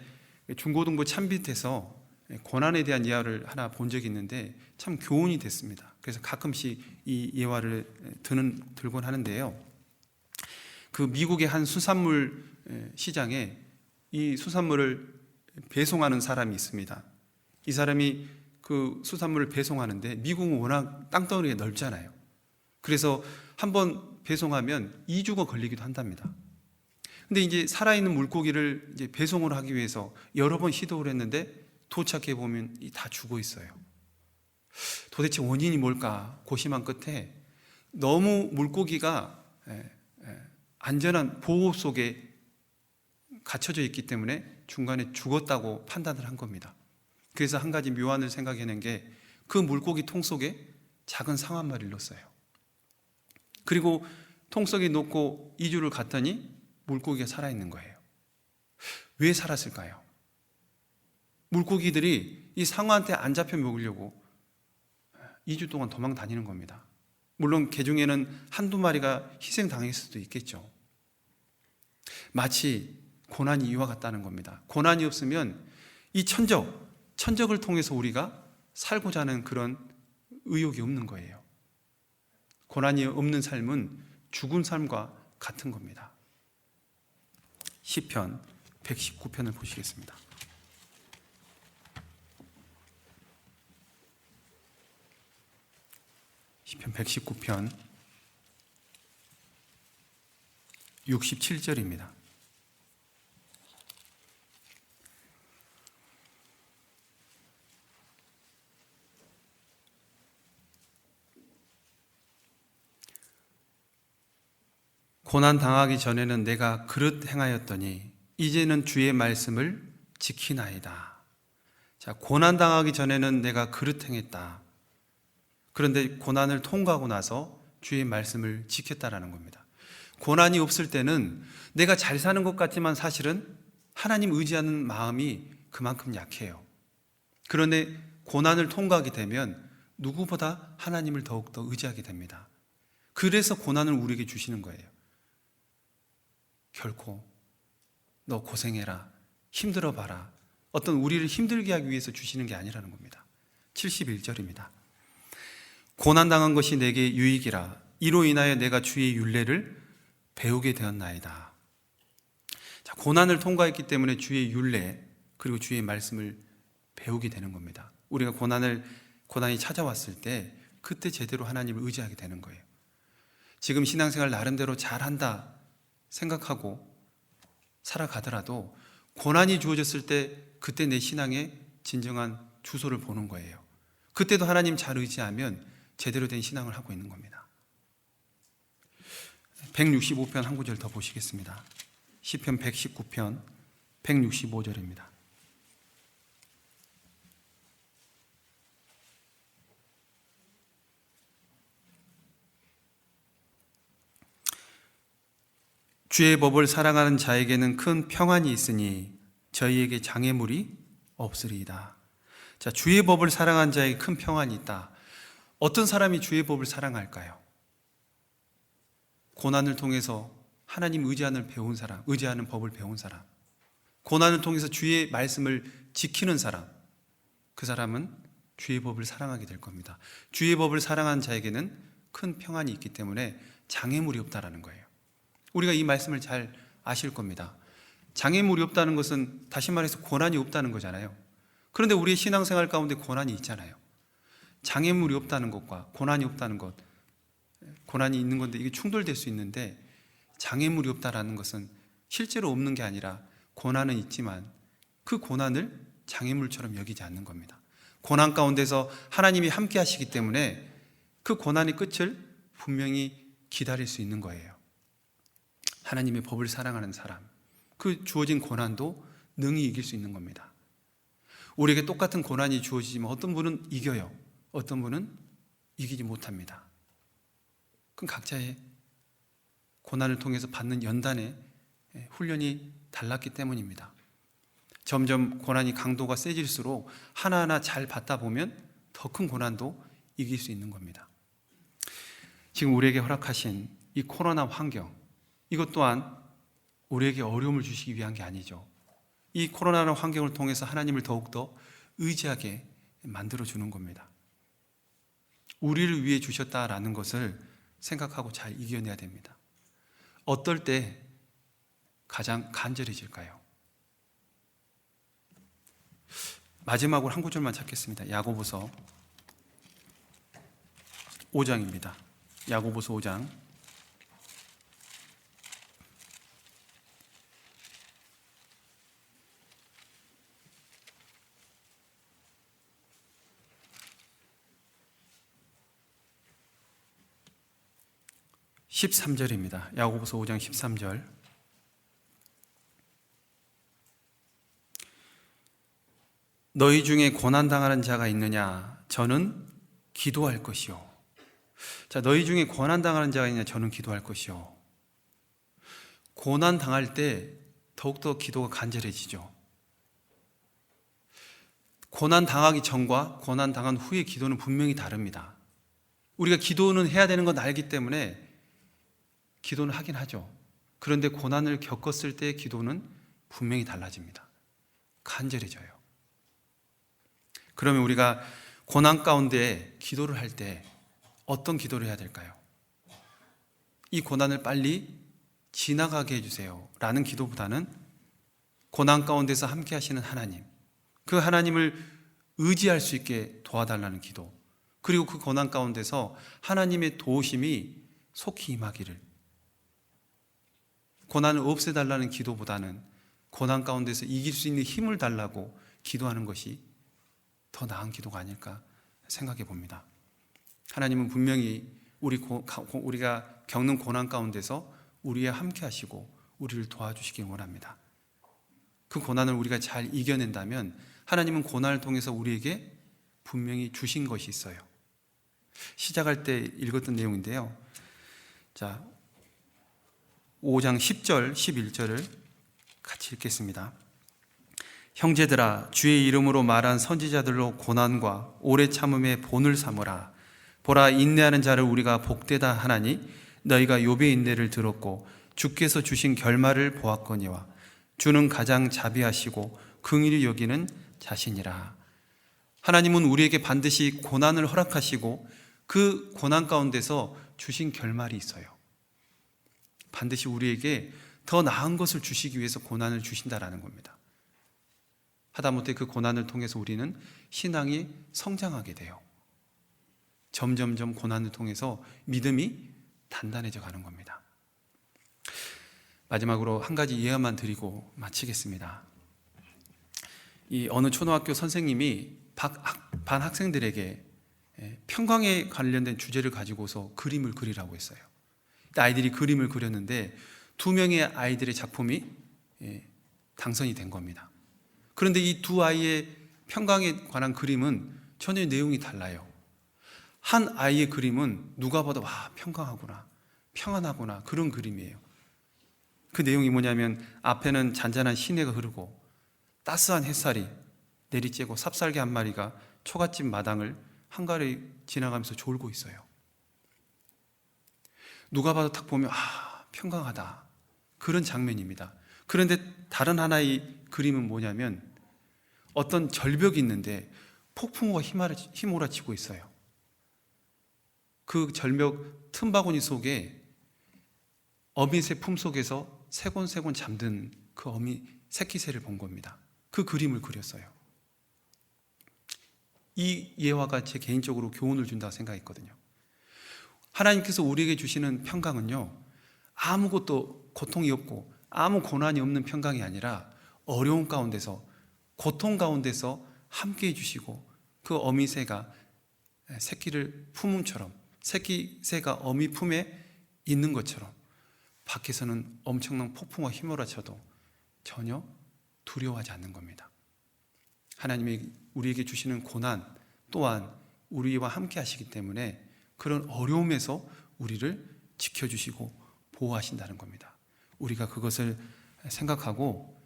중고등부 참빛에서 고난에 대한 예화를 하나 본 적이 있는데 참 교훈이 됐습니다. 그래서 가끔씩 이 예화를 들곤 하는데요. 그 미국의 한 수산물 시장에 이 수산물을 배송하는 사람이 있습니다. 이 사람이 그 수산물을 배송하는데 미국은 워낙 땅덩어리가 넓잖아요. 그래서 한번 배송하면 2주가 걸리기도 한답니다. 근데 이제 살아있는 물고기를 이제 배송을 하기 위해서 여러 번 시도를 했는데 도착해 보면 다 죽어 있어요. 도대체 원인이 뭘까 고심한 끝에 너무 물고기가 안전한 보호 속에 갇혀져 있기 때문에 중간에 죽었다고 판단을 한 겁니다. 그래서 한 가지 묘안을 생각해낸 게 그 물고기 통 속에 작은 상 한 마리를 넣었어요. 그리고 통 속에 놓고 2주를 갔더니 물고기가 살아있는 거예요. 왜 살았을까요? 물고기들이 이 상어한테 안 잡혀 먹으려고 2주 동안 도망 다니는 겁니다. 물론 개 중에는 한두 마리가 희생당했을 수도 있겠죠. 마치 고난이 이와 같다는 겁니다. 고난이 없으면 이 천적을 통해서 우리가 살고자 하는 그런 의욕이 없는 거예요. 고난이 없는 삶은 죽은 삶과 같은 겁니다. 시편 119편을 보시겠습니다. 시편 119편 67절입니다. 고난 당하기 전에는 내가 그릇 행하였더니 이제는 주의 말씀을 지키나이다. 자, 고난 당하기 전에는 내가 그릇 행했다. 그런데 고난을 통과하고 나서 주의 말씀을 지켰다라는 겁니다. 고난이 없을 때는 내가 잘 사는 것 같지만 사실은 하나님 의지하는 마음이 그만큼 약해요. 그런데 고난을 통과하게 되면 누구보다 하나님을 더욱더 의지하게 됩니다. 그래서 고난을 우리에게 주시는 거예요. 결코 너 고생해라, 힘들어봐라, 어떤 우리를 힘들게 하기 위해서 주시는 게 아니라는 겁니다. 71절입니다. 고난당한 것이 내게 유익이라 이로 인하여 내가 주의 율례를 배우게 되었나이다. 자, 고난을 통과했기 때문에 주의 율례 그리고 주의 말씀을 배우게 되는 겁니다. 우리가 고난이 찾아왔을 때 그때 제대로 하나님을 의지하게 되는 거예요. 지금 신앙생활 나름대로 잘한다 생각하고 살아가더라도 고난이 주어졌을 때 그때 내 신앙의 진정한 주소를 보는 거예요. 그때도 하나님 잘 의지하면 제대로 된 신앙을 하고 있는 겁니다. 165편 한 구절 더 보시겠습니다. 시편 119편 165절입니다. 주의 법을 사랑하는 자에게는 큰 평안이 있으니 저희에게 장애물이 없으리이다. 자, 주의 법을 사랑하는 자에게 큰 평안이 있다. 어떤 사람이 주의 법을 사랑할까요? 고난을 통해서 하나님 의지하는 법을 배운 사람, 고난을 통해서 주의 말씀을 지키는 사람, 그 사람은 주의 법을 사랑하게 될 겁니다. 주의 법을 사랑하는 자에게는 큰 평안이 있기 때문에 장애물이 없다라는 거예요. 우리가 이 말씀을 잘 아실 겁니다. 장애물이 없다는 것은 다시 말해서 고난이 없다는 거잖아요. 그런데 우리의 신앙생활 가운데 고난이 있잖아요. 장애물이 없다는 것과 고난이 없다는 것, 고난이 있는 건데 이게 충돌될 수 있는데, 장애물이 없다라는 것은 실제로 없는 게 아니라 고난은 있지만 그 고난을 장애물처럼 여기지 않는 겁니다. 고난 가운데서 하나님이 함께 하시기 때문에 그 고난의 끝을 분명히 기다릴 수 있는 거예요. 하나님의 법을 사랑하는 사람, 그 주어진 고난도 능히 이길 수 있는 겁니다. 우리에게 똑같은 고난이 주어지지만 어떤 분은 이겨요. 어떤 분은 이기지 못합니다. 그건 각자의 고난을 통해서 받는 연단의 훈련이 달랐기 때문입니다. 점점 고난이 강도가 세질수록 하나하나 잘 받다 보면 더 큰 고난도 이길 수 있는 겁니다. 지금 우리에게 허락하신 이 코로나 환경, 이것 또한 우리에게 어려움을 주시기 위한 게 아니죠. 이 코로나라는 환경을 통해서 하나님을 더욱더 의지하게 만들어주는 겁니다. 우리를 위해 주셨다라는 것을 생각하고 잘 이겨내야 됩니다. 어떨 때 가장 간절해질까요? 마지막으로 한 구절만 찾겠습니다. 야고보서 5장입니다. 야고보서 5장 13절입니다. 야고보서 5장 13절. 너희 중에 고난당하는 자가 있느냐? 저는 기도할 것이요. 자, 너희 중에 고난당하는 자가 있느냐? 저는 기도할 것이요. 고난당할 때 더욱더 기도가 간절해지죠. 고난당하기 전과 고난당한 후의 기도는 분명히 다릅니다. 우리가 기도는 해야 되는 건 알기 때문에 기도는 하긴 하죠. 그런데 고난을 겪었을 때의 기도는 분명히 달라집니다. 간절해져요. 그러면 우리가 고난 가운데 기도를 할 때 어떤 기도를 해야 될까요? 이 고난을 빨리 지나가게 해주세요 라는 기도보다는 고난 가운데서 함께 하시는 하나님, 그 하나님을 의지할 수 있게 도와달라는 기도, 그리고 그 고난 가운데서 하나님의 도우심이 속히 임하기를, 고난을 없애달라는 기도보다는 고난 가운데서 이길 수 있는 힘을 달라고 기도하는 것이 더 나은 기도가 아닐까 생각해 봅니다. 하나님은 분명히 우리가 겪는 고난 가운데서 우리와 함께 하시고 우리를 도와주시길 원합니다. 그 고난을 우리가 잘 이겨낸다면 하나님은 고난을 통해서 우리에게 분명히 주신 것이 있어요. 시작할 때 읽었던 내용인데요. 자, 5장 10절, 11절을 같이 읽겠습니다. 형제들아, 주의 이름으로 말한 선지자들로 고난과 오래 참음의 본을 삼으라. 보라, 인내하는 자를 우리가 복되다 하나니 너희가 욥의 인내를 들었고 주께서 주신 결말을 보았거니와 주는 가장 자비하시고 긍휼히 여기는 자신이라. 하나님은 우리에게 반드시 고난을 허락하시고 그 고난 가운데서 주신 결말이 있어요. 반드시 우리에게 더 나은 것을 주시기 위해서 고난을 주신다라는 겁니다. 하다못해 그 고난을 통해서 우리는 신앙이 성장하게 돼요. 점점점 고난을 통해서 믿음이 단단해져 가는 겁니다. 마지막으로 한 가지 예화만 드리고 마치겠습니다. 이 어느 초등학교 선생님이 반 학생들에게 평강에 관련된 주제를 가지고서 그림을 그리라고 했어요. 아이들이 그림을 그렸는데 2명의 아이들의 작품이 당선이 된 겁니다. 그런데 이 두 아이의 평강에 관한 그림은 전혀 내용이 달라요. 한 아이의 그림은 누가 봐도 와, 평강하구나, 평안하구나, 그런 그림이에요. 그 내용이 뭐냐면 앞에는 잔잔한 시내가 흐르고 따스한 햇살이 내리쬐고 삽살개 한 마리가 초가집 마당을 한가히 지나가면서 졸고 있어요. 누가 봐도 딱 보면 평강하다, 그런 장면입니다. 그런데 다른 하나의 그림은 뭐냐면 어떤 절벽이 있는데 폭풍우가 휘몰아치고 있어요. 그 절벽 틈바구니 속에 어미새 품속에서 세곤세곤 잠든 그 어미 새끼새를 본 겁니다. 그 그림을 그렸어요. 이 예화가 제 개인적으로 교훈을 준다고 생각했거든요. 하나님께서 우리에게 주시는 평강은요, 아무것도 고통이 없고 아무 고난이 없는 평강이 아니라 어려운 가운데서, 고통 가운데서 함께 해주시고, 그 어미새가 새끼를 품음처럼, 새끼새가 어미 품에 있는 것처럼 밖에서는 엄청난 폭풍과 휘몰아쳐도 전혀 두려워하지 않는 겁니다. 하나님이 우리에게 주시는 고난 또한 우리와 함께 하시기 때문에 그런 어려움에서 우리를 지켜주시고 보호하신다는 겁니다. 우리가 그것을 생각하고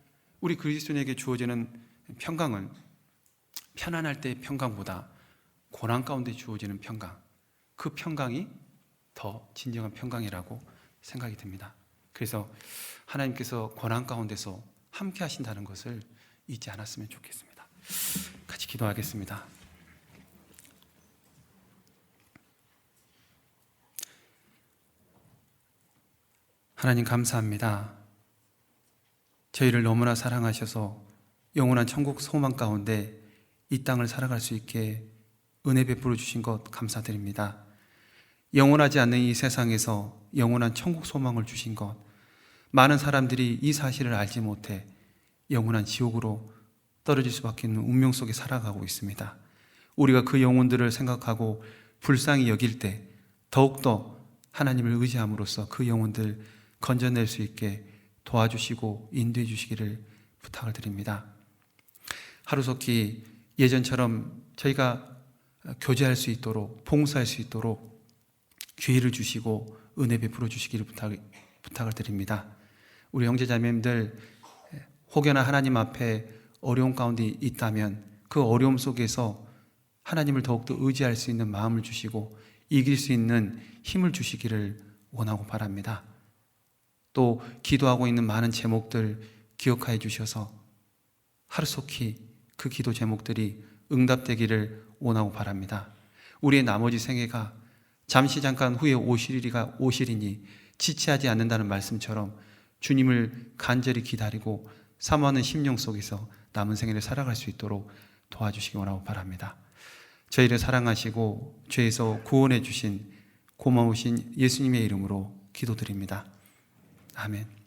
우리 그리스도인에게 주어지는 평강은 편안할 때의 평강보다 고난 가운데 주어지는 평강, 그 평강이 더 진정한 평강이라고 생각이 듭니다. 그래서 하나님께서 고난 가운데서 함께 하신다는 것을 잊지 않았으면 좋겠습니다. 같이 기도하겠습니다. 하나님 감사합니다. 저희를 너무나 사랑하셔서 영원한 천국 소망 가운데 이 땅을 살아갈 수 있게 은혜 베풀어 주신 것 감사드립니다. 영원하지 않는 이 세상에서 영원한 천국 소망을 주신 것, 많은 사람들이 이 사실을 알지 못해 영원한 지옥으로 떨어질 수밖에 없는 운명 속에 살아가고 있습니다. 우리가 그 영혼들을 생각하고 불쌍히 여길 때 더욱더 하나님을 의지함으로써 그 영혼들 건져낼 수 있게 도와주시고 인도해 주시기를 부탁을 드립니다. 하루속히 예전처럼 저희가 교제할 수 있도록, 봉사할 수 있도록 기회를 주시고 은혜 베풀어 주시기를 부탁을 드립니다. 우리 형제자매님들 혹여나 하나님 앞에 어려움 가운데 있다면 그 어려움 속에서 하나님을 더욱더 의지할 수 있는 마음을 주시고 이길 수 있는 힘을 주시기를 원하고 바랍니다. 또 기도하고 있는 많은 제목들 기억하여 주셔서 하루속히 그 기도 제목들이 응답되기를 원하고 바랍니다. 우리의 나머지 생애가 잠시 잠깐 후에 오시리니 지체하지 않는다는 말씀처럼 주님을 간절히 기다리고 사모하는 심령 속에서 남은 생애를 살아갈 수 있도록 도와주시기 원하고 바랍니다. 저희를 사랑하시고 죄에서 구원해 주신 고마우신 예수님의 이름으로 기도드립니다. 아멘.